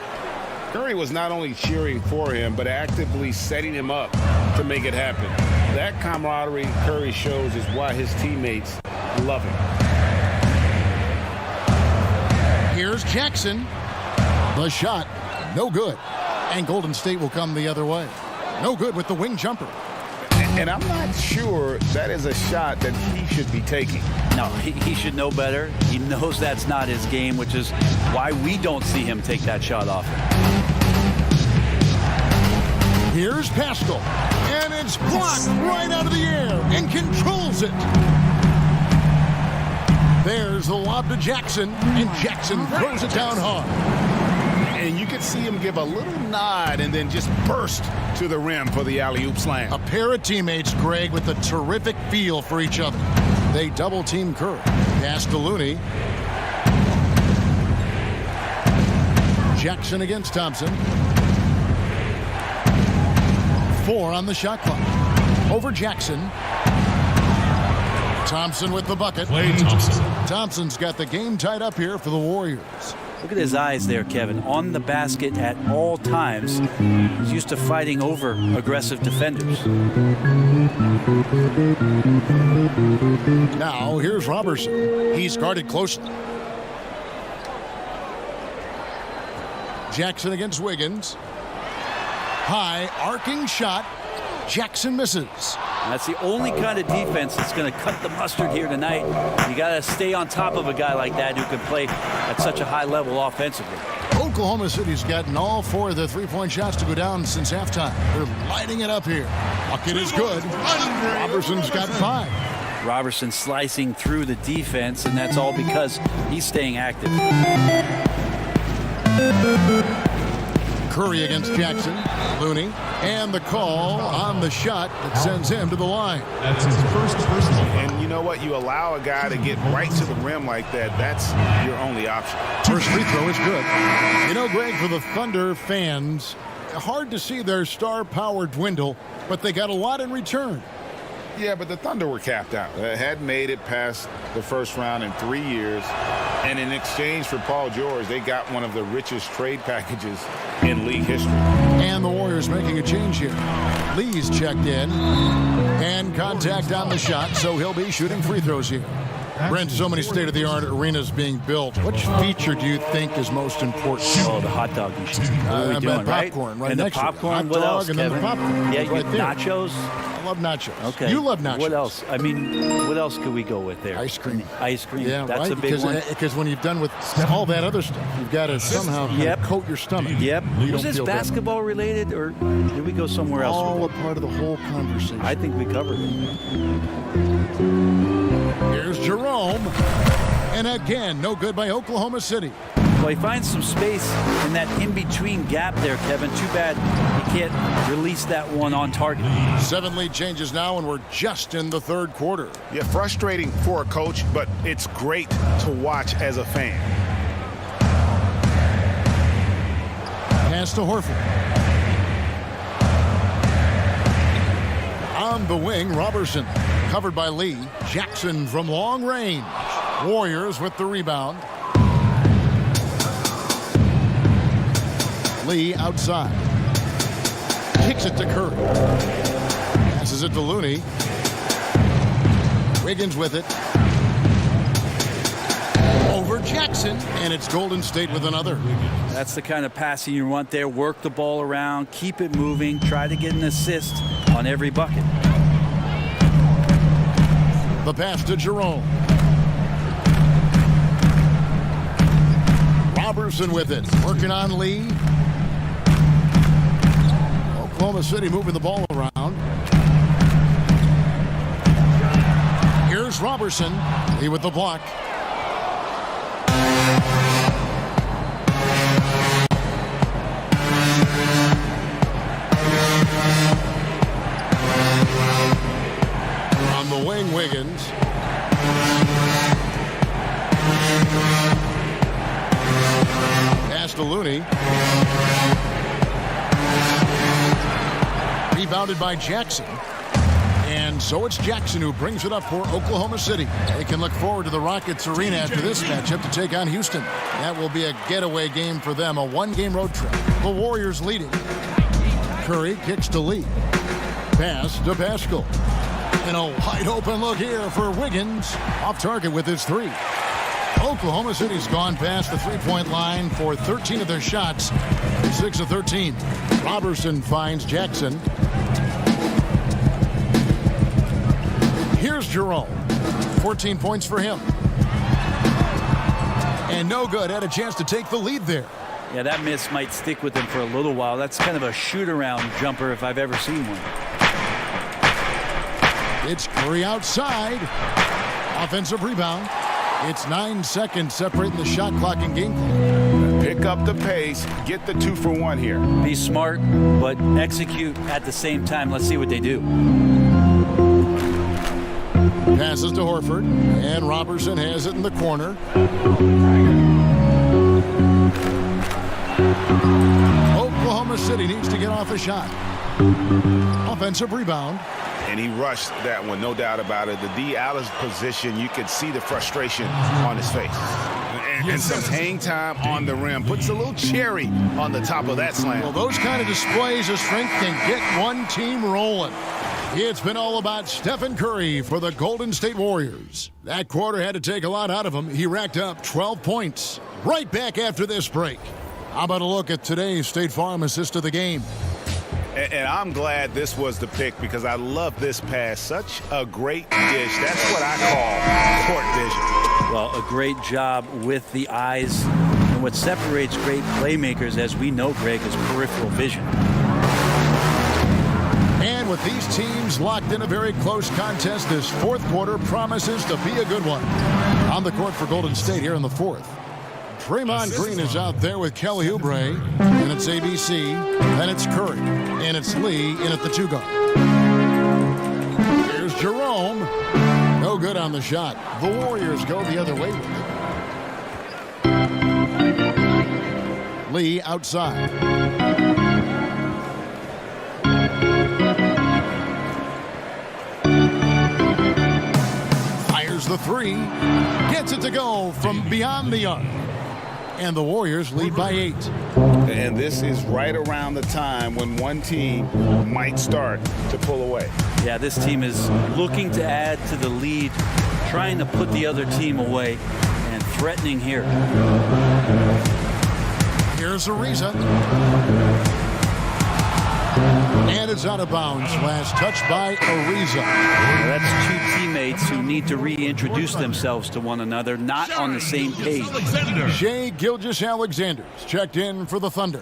Curry was not only cheering for him, but actively setting him up to make it happen. That camaraderie Curry shows is why his teammates love him. Here's Jackson. The shot, no good. And Golden State will come the other way. No good with the wing jumper. And I'm not sure that is a shot that he should be taking. No, he should know better. He knows that's not his game, which is why we don't see him take that shot off. Here's Pascal. And it's blocked right out of the air and controls it. There's the lob to Jackson, and Jackson throws it down hard. And you could see him give a little nod and then just burst to the rim for the alley-oop slam. A pair of teammates, Greg, with a terrific feel for each other. They double-team Curry. Pass to Looney. Jackson against Thompson. 4 on the shot clock. Over Jackson. Thompson with the bucket. Klay Thompson. Thompson's got the game tied up here for the Warriors. Look at his eyes there, Kevin. On the basket at all times. He's used to fighting over aggressive defenders. Now, here's Robertson. He's guarded closely. Jackson against Wiggins. High, arcing shot. Jackson misses. That's the only kind of defense that's going to cut the mustard here tonight. You got to stay on top of a guy like that who can play at such a high level offensively. Oklahoma City's gotten all 4 of the three-point shots to go down since halftime. They're lighting it up here. Bucket is good. Robertson's got 5. Robertson slicing through the defense, and that's all because he's staying active. Curry against Jackson. Looney. And the call on the shot that sends him to the line. That's his first personal. And you know what? You allow a guy to get right to the rim like that. That's your only option. First free throw is good. You know, Greg, for the Thunder fans, hard to see their star power dwindle, but they got a lot in return. Yeah, but the Thunder were capped out. They hadn't made it past the first round in 3 years. And in exchange for Paul George, they got one of the richest trade packages in league history. And the Warriors making a change here. Lee's checked in. And contact on the shot, so he'll be shooting free throws here. Brent, so many state-of-the-art arenas being built. Which feature do you think is most important? Oh, the hot dog machine. What are we doing, popcorn, right and next the popcorn, to it. what else, and Kevin? then the popcorn. Yeah, right there. nachos. I love nachos. Okay. You love nachos. What else? I mean, what else could we go with there? Ice cream. Ice cream. Yeah, That's right? a big one. Because when you've done with all that other stuff, you've got to somehow kind of coat your stomach. Yep. You Was don't this feel basketball related, or did we go somewhere else? All with a part of the whole conversation. I think we covered it. Here's Jerome. And again, no good by Oklahoma City. Well, he finds some space in that in-between gap there, Kevin. Too bad he can't release that one on target. 7 lead changes now, and we're just in the third quarter. Yeah, frustrating for a coach, but it's great to watch as a fan. Pass to Horford. On the wing, Robertson. Covered by Lee. Jackson from long range. Warriors with the rebound. Lee outside. Kicks it to Curry. Passes it to Looney. Wiggins with it. Over Jackson, and it's Golden State with another. That's the kind of passing you want there. Work the ball around, keep it moving, try to get an assist on every bucket. The pass to Jerome. Robertson with it, working on Lee. Oklahoma City moving the ball around. Here's Robertson. Lee with the block. On the wing, Wiggins. Pass to Looney. Rebounded by Jackson. And so it's Jackson who brings it up for Oklahoma City. They can look forward to the Rockets Arena after this matchup to take on Houston. That will be a getaway game for them, a one-game road trip. The Warriors leading. Curry kicks to Lee. Pass to Pascal. And a wide-open look here for Wiggins. Off target with his three. Oklahoma City's gone past the three-point line for 13 of their shots. 6 of 13. Robertson finds Jackson. Here's Jerome. 14 points for him. And no good. Had a chance to take the lead there. Yeah, that miss might stick with him for a little while. That's kind of a shoot-around jumper if I've ever seen one. It's Curry outside. Offensive rebound. It's 9 seconds separating the shot clock and game clock. Pick up the pace. Get the 2-for-1 here. Be smart, but execute at the same time. Let's see what they do. Passes to Horford, and Robertson has it in the corner. Oklahoma City needs to get off a shot. Offensive rebound. And he rushed that one, no doubt about it. The D. Allen's position, you could see the frustration on his face. And some hang time on the rim. Puts a little cherry on the top of that slam. Well, those kind of displays of strength can get one team rolling. It's been all about Stephen Curry for the Golden State Warriors. That quarter had to take a lot out of him. He racked up 12 points. Right back after this break. How about a look at today's State Farm assist of the game? And I'm glad this was the pick because I love this pass. Such a great dish. That's what I call court vision. Well, a great job with the eyes. And what separates great playmakers, as we know, Greg, is peripheral vision. And with these teams locked in a very close contest, this fourth quarter promises to be a good one. On the court for Golden State here in the fourth. Draymond Green is out there with Kelly Oubre, and it's ABC, then it's Curry, and it's Lee in at the 2 guard. Here's Jerome. No good on the shot. The Warriors go the other way with it. Lee outside. the three. Gets it to go from beyond the arc. And the Warriors lead by 8. And this is right around the time when one team might start to pull away. Yeah, this team is looking to add to the lead, trying to put the other team away, and threatening here. Here's Ariza. And it's out of bounds. Last touch by Ariza. Well, that's two teammates who need to reintroduce themselves to one another, not on the same page. Shai Gilgeous-Alexander's checked in for the Thunder.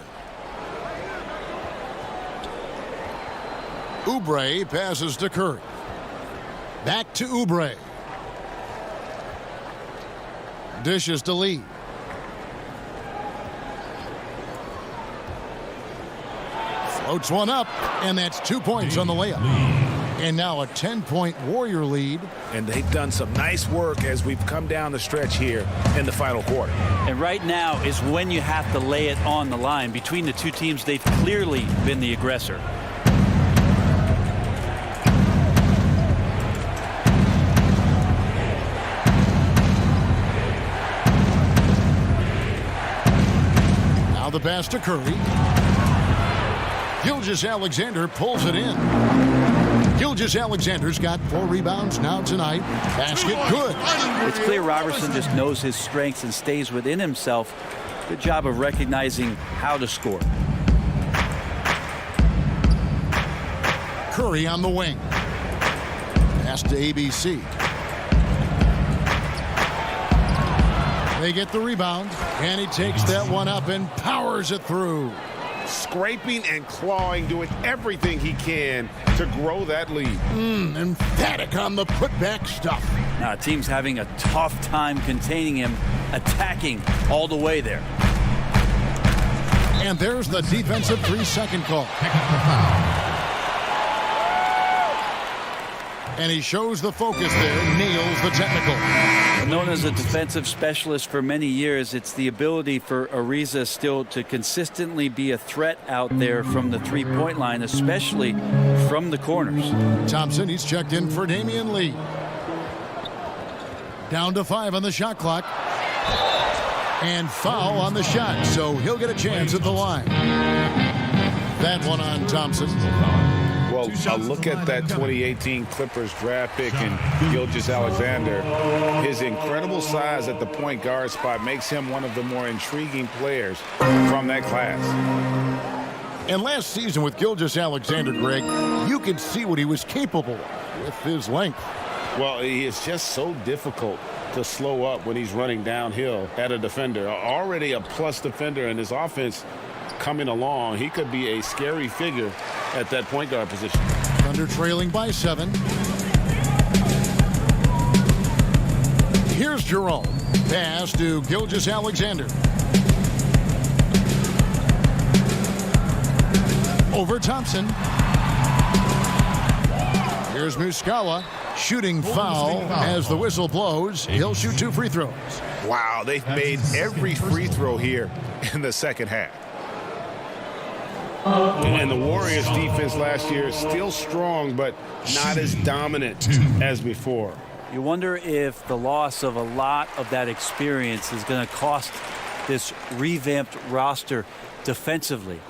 Oubre passes to Curry. Back to Oubre. Dishes to Lee. Floats one up, and that's 2 points on the layup. And now a 10-point Warrior lead. And they've done some nice work as we've come down the stretch here in the final quarter. And right now is when you have to lay it on the line. Between the two teams, they've clearly been the aggressor. Now the pass to Curry. Gilgeous-Alexander pulls it in. Gilgeous-Alexander's got 4 rebounds now tonight. Basket good. It's clear Robertson just knows his strengths and stays within himself. Good job of recognizing how to score. Curry on the wing. Pass to ABC. They get the rebound, and he takes that one up and powers it through. Scraping and clawing, doing everything he can to grow that lead. Emphatic on the putback stuff. Now, team's having a tough time containing him, attacking all the way there. And there's the defensive 3-second call. And he shows the focus there, nails the technical. Known as a defensive specialist for many years, it's the ability for Ariza still to consistently be a threat out there from the three-point line, especially from the corners. Thompson, he's checked in for Damian Lee. Down to 5 on the shot clock. And foul on the shot, so he'll get a chance at the line. That one on Thompson. Well, a look at that 2018 Clippers draft pick and Gilgeous-Alexander. His incredible size at the point guard spot makes him one of the more intriguing players from that class. And last season with Gilgeous-Alexander, Greg, you could see what he was capable of with his length. Well, he is just so difficult to slow up when he's running downhill at a defender. Already a plus defender in his offense coming along. He could be a scary figure at that point guard position. Thunder trailing by 7. Here's Jerome. Pass to Gilgeous-Alexander. Over Thompson. Here's Muscala. Shooting foul as the whistle blows. He'll shoot 2 free throws. Wow, they've made every free throw here in the second half. And the Warriors defense last year is still strong, but not as dominant as before. You wonder if the loss of a lot of that experience is going to cost this revamped roster defensively.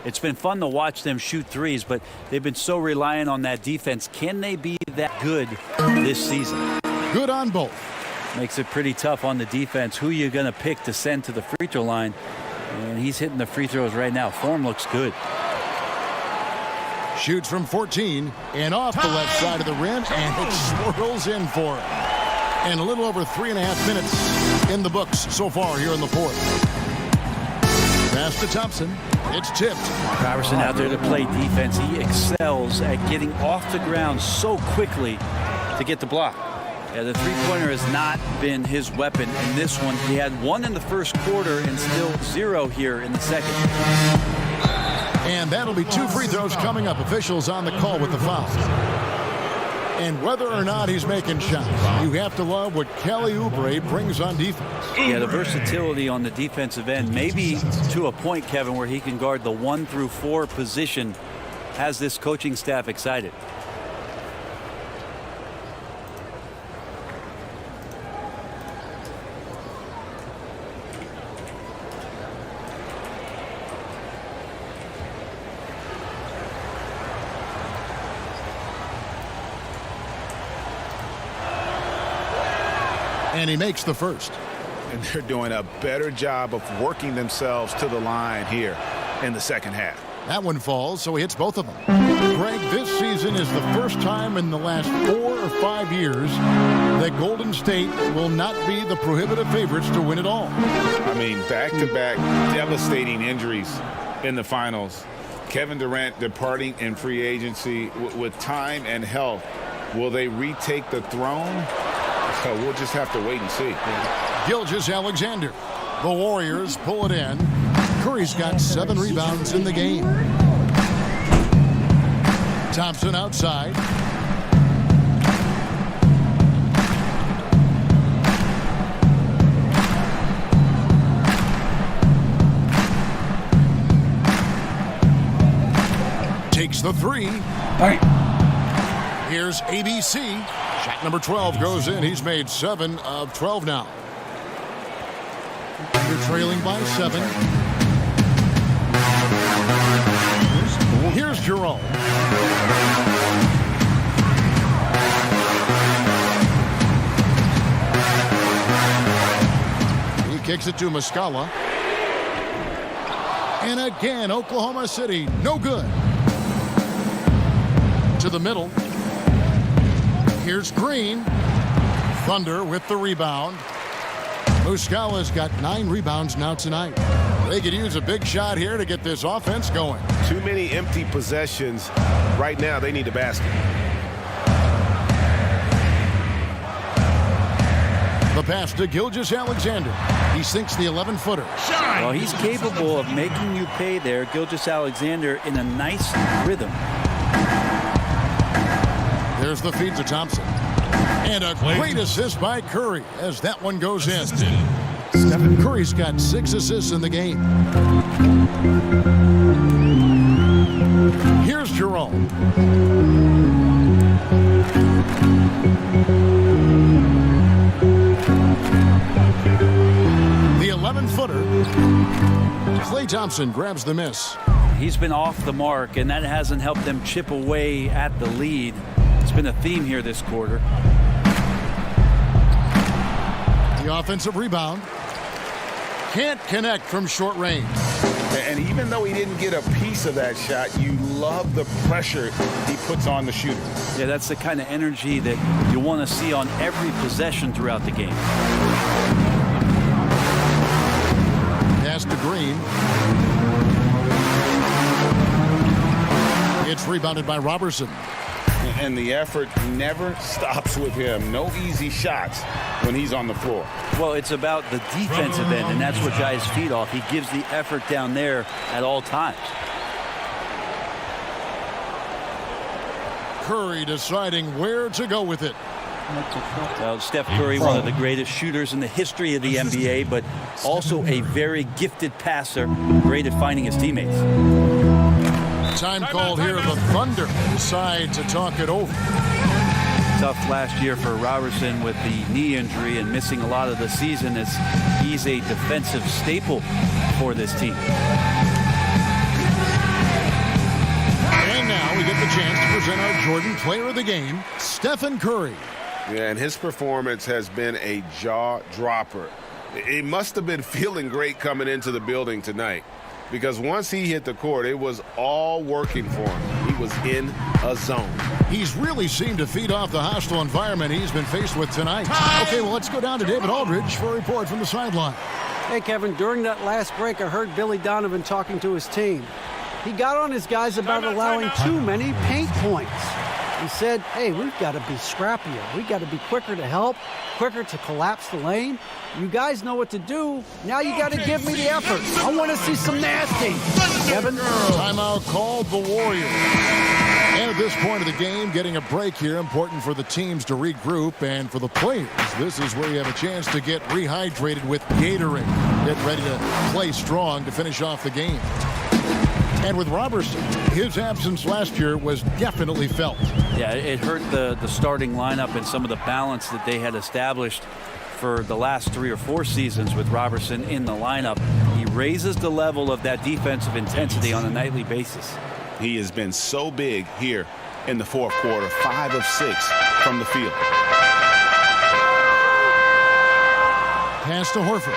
It's been fun to watch them shoot threes, but they've been so reliant on that defense. Can they be that good this season? Good on both. Makes it pretty tough on the defense. Who you're going to pick to send to the free throw line? And he's hitting the free throws right now. Form looks good. Shoots from 14 and off the left side of the rim, and it swirls in for him. And a little over 3.5 minutes in the books so far here in the fourth. Pass to Thompson. It's tipped. Robertson out there to play defense. He excels at getting off the ground so quickly to get the block. Yeah, the three-pointer has not been his weapon in this one. He had 1 in the first quarter and still 0 here in the second. And that'll be 2 free throws coming up. Officials on the call with the foul. And whether or not he's making shots, you have to love what Kelly Oubre brings on defense. Yeah, the versatility on the defensive end, maybe to a point, Kevin, where he can guard the 1 through 4 position, has this coaching staff excited. And he makes the first. And they're doing a better job of working themselves to the line here in the second half. That one falls, so he hits both of them. Greg, this season is the first time in the last 4 or 5 years that Golden State will not be the prohibitive favorites to win it all. I mean, back-to-back devastating injuries in the finals. Kevin Durant departing in free agency with time and health. Will they retake the throne? So we'll just have to wait and see. Gilgeous-Alexander. The Warriors pull it in. Curry's got 7 rebounds in the game. Thompson outside. Takes the 3. All right. Here's ABC. Shot number 12 goes in. He's made 7 of 12 now. They're trailing by 7. Here's Jerome. He kicks it to Muscala. And again, Oklahoma City, no good. To the middle. Here's Green. Thunder with the rebound. Muscala's got 9 rebounds now tonight. They could use a big shot here to get this offense going. Too many empty possessions. Right now, they need a basket. The pass to Gilgeous-Alexander. He sinks the 11-footer. Well, he's capable of making you pay there, Gilgeous-Alexander, in a nice rhythm. There's the feed to Thompson. And a great assist by Curry as that one goes in. Stephen Curry's got 6 assists in the game. Here's Jerome. The 11-footer. Klay Thompson grabs the miss. He's been off the mark, and that hasn't helped them chip away at the lead. It's been a theme here this quarter. The offensive rebound. Can't connect from short range. And even though he didn't get a piece of that shot, you love the pressure he puts on the shooter. Yeah, that's the kind of energy that you want to see on every possession throughout the game. Pass to Green. It's rebounded by Robertson. And the effort never stops with him. No easy shots when he's on the floor. Well, it's about the defensive end, and that's what guys feed off. He gives the effort down there at all times. Curry deciding where to go with it. Well, Steph Curry, one of the greatest shooters in the history of the NBA, but also a very gifted passer, great at finding his teammates. Time called here. The Thunder decide to talk it over. Tough last year for Robertson with the knee injury and missing a lot of the season, as he's a defensive staple for this team. And now we get the chance to present our Jordan Player of the Game, Stephen Curry. Yeah, and his performance has been a jaw dropper. He must have been feeling great coming into the building tonight, because once he hit the court, it was all working for him. He was in a zone. He's really seemed to feed off the hostile environment he's been faced with tonight. Okay, well, let's go down to David Aldridge for a report from the sideline. Hey, Kevin, during that last break, I heard Billy Donovan talking to his team. He got on his guys about allowing too many paint points. He said, hey, we've got to be scrappier. We've got to be quicker to help, quicker to collapse the lane. You guys know what to do. Now you got to give me the effort. I want to see some nasty. Kevin? Timeout called the Warriors. And at this point of the game, getting a break here, important for the teams to regroup, and for the players, this is where you have a chance to get rehydrated with Gatorade. Get ready to play strong to finish off the game. And with Robertson, his absence last year was definitely felt. Yeah, it hurt the starting lineup and some of the balance that they had established for the last 3 or 4 seasons with Robertson in the lineup. He raises the level of that defensive intensity on a nightly basis. He has been so big here in the fourth quarter, 5 of 6 from the field. Pass to Horford.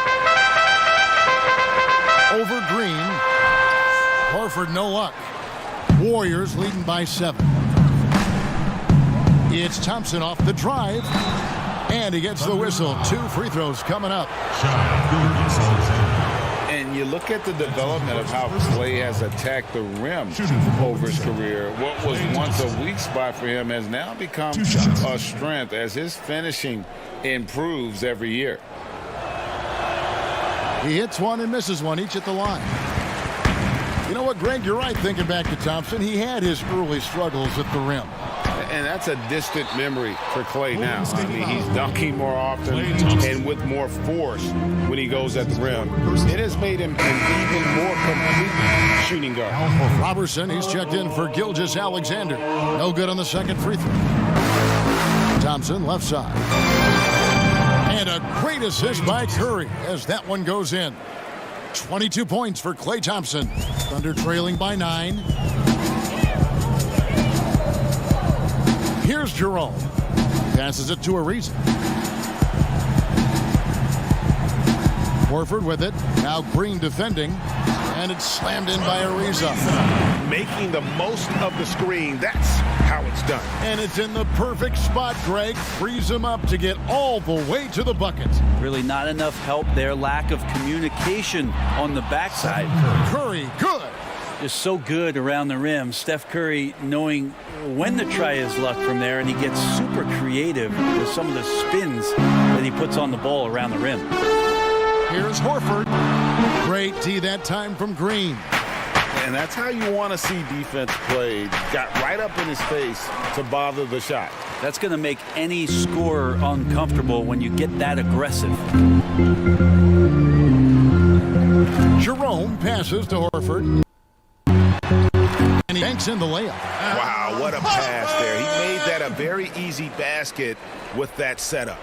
Over Green. Horford, no luck. Warriors leading by 7. It's Thompson off the drive. And he gets the whistle. 2 free throws coming up. And you look at the development of how Clay has attacked the rim over his career. What was once a weak spot for him has now become a strength as his finishing improves every year. He hits one and misses one, each at the line. You know what, Greg, you're right thinking back to Thompson. He had his early struggles at the rim. And that's a distant memory for Clay now. I mean, he's dunking more often and with more force when he goes at the rim. It has made him an even more complete shooting guard. Robertson, he's checked in for Gilgeous Alexander. No good on the second free throw. Thompson, left side. And a great assist by Curry as that one goes in. 22 points for Klay Thompson. Thunder trailing by 9. Here's Jerome. Passes it to Ariza. Horford with it. Now Green defending. And it's slammed in by Ariza. Making the most of the screen. That's how it's done. And it's in the perfect spot, Greg. Frees him up to get all the way to the bucket. Really not enough help there. Lack of communication on the backside. Curry, good. Just so good around the rim. Steph Curry knowing when to try his luck from there, and he gets super creative with some of the spins that he puts on the ball around the rim. Here's Horford. Great D that time from Green. And that's how you want to see defense played. Got right up in his face to bother the shot. That's going to make any scorer uncomfortable when you get that aggressive. Jerome passes to Horford. And he banks in the layup. Wow, what a pass there. He made that a very easy basket with that setup.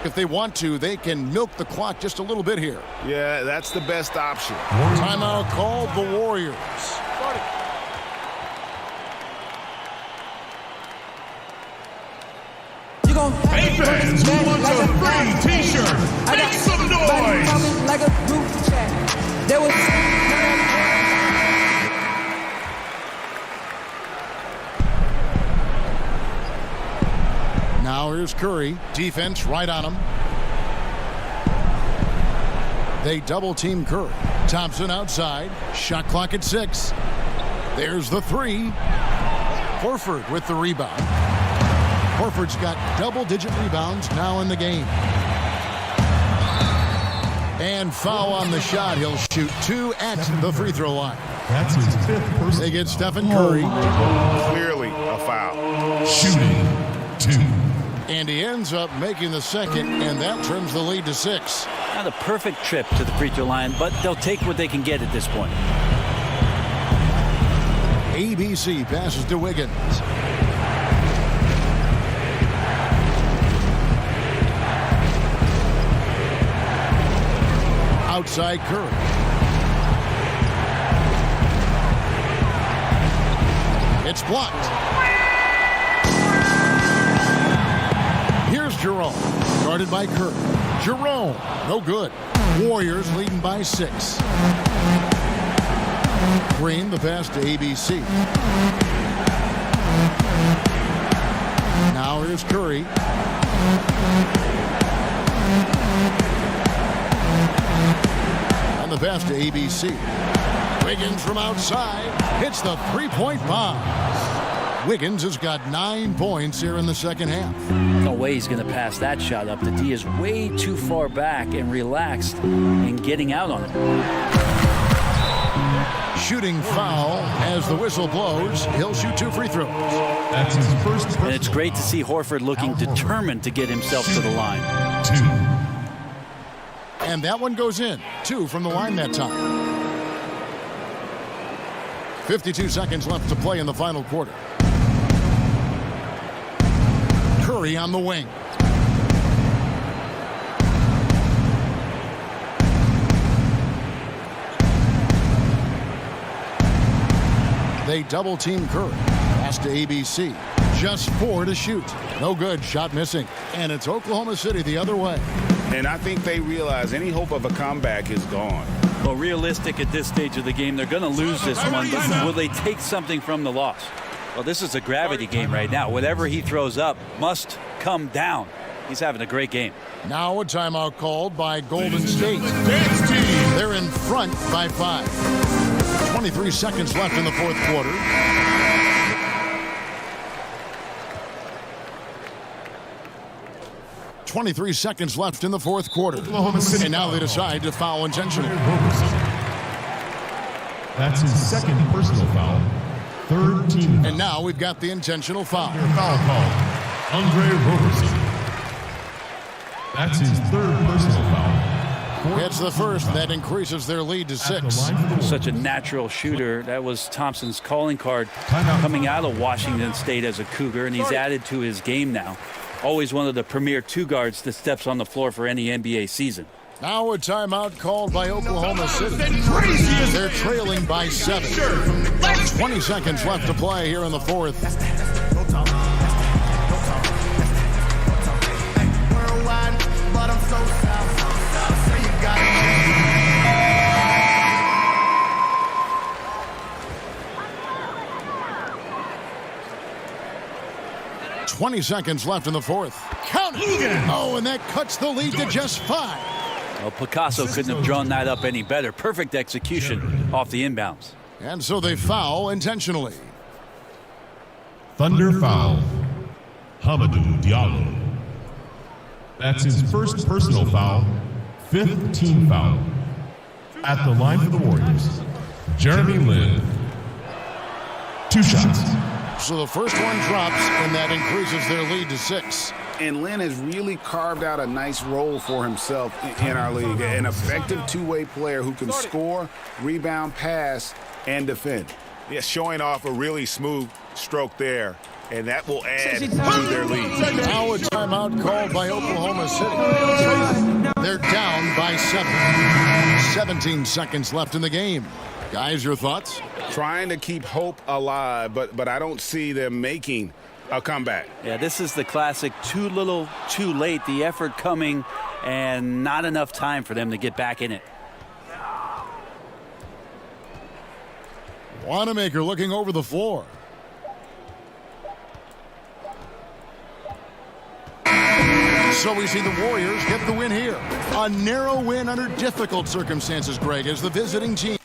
If they want to, they can milk the clock just a little bit here. Yeah, that's the best option. Timeout called the Warriors. Hey fans, who wants a free t-shirt? Make some noise! Like a group chat. There was Now here's Curry. Defense right on him. They double team Curry. Thompson outside. Shot clock at 6. There's the 3. Horford with the rebound. Horford's got double-digit rebounds now in the game. And foul on the shot. He'll shoot 2 at the free throw line. That's his 5th personal. They get Stephen Curry. Clearly a foul. Shooting 2. And he ends up making the second, and that trims the lead to 6. Not a perfect trip to the free throw line, but they'll take what they can get at this point. ABC passes to Wiggins. Outside Curry. It's blocked. Here's Jerome. Guarded by Curry. Jerome. No good. Warriors leading by 6. Green, the pass to ABC. Now here's Curry. And the pass to ABC. Wiggins from outside hits the three-point bomb. Wiggins has got 9 points here in the second half. No way he's going to pass that shot up. The D is way too far back and relaxed in getting out on it. Shooting foul as the whistle blows. He'll shoot 2 free throws. That's his first. And it's great to see Horford looking determined to get himself to the line. 2. And that one goes in. 2 from the line that time. 52 seconds left to play in the final quarter. Curry on the wing. They double team Curry. Pass to ABC. Just 4 to shoot. No good. Shot missing. And it's Oklahoma City the other way. And I think they realize any hope of a comeback is gone. Well, realistic at this stage of the game, they're going to lose this one, but will they take something from the loss? Well, this is a gravity game right now. Whatever he throws up must come down. He's having a great game. Now a timeout called by Golden State. They're in front by 5. 23 seconds left in the fourth quarter. .23 seconds left in the fourth quarter. And now they decide to foul intentionally. That's his second personal foul. Third team. And now we've got the intentional foul. Foul call. Andre Roberson. That's his third personal foul. It's the first. That increases their lead to 6. Such a natural shooter. That was Thompson's calling card coming out of Washington State as a Cougar, and he's added to his game now. Always one of the premier 2 guards that steps on the floor for any NBA season. Now a timeout called by Oklahoma City. They're trailing by 7. 20 seconds left to play here in the fourth. .20 seconds left in the fourth. Count it! Oh, and that cuts the lead to just 5. Well, Picasso couldn't have drawn that up any better. Perfect execution off the inbounds. And so they foul intentionally. Thunder foul. Hamidou Diallo. That's his first personal foul. 5th team foul. At the line for the Warriors, Jeremy Lin. 2 shots. So the first one drops, and that increases their lead to 6. And Lin has really carved out a nice role for himself in our league. An effective two-way player who can score, rebound, pass, and defend. Yeah, showing off a really smooth stroke there, and that will add to their lead. Now a timeout called by Oklahoma City. They're down by 7. 17 seconds left in the game. Guys, your thoughts? Trying to keep hope alive, but I don't see them making a comeback. Yeah, this is the classic too little, too late. The effort coming and not enough time for them to get back in it. Wanamaker looking over the floor. So we see the Warriors get the win here. A narrow win under difficult circumstances, Greg, as the visiting team.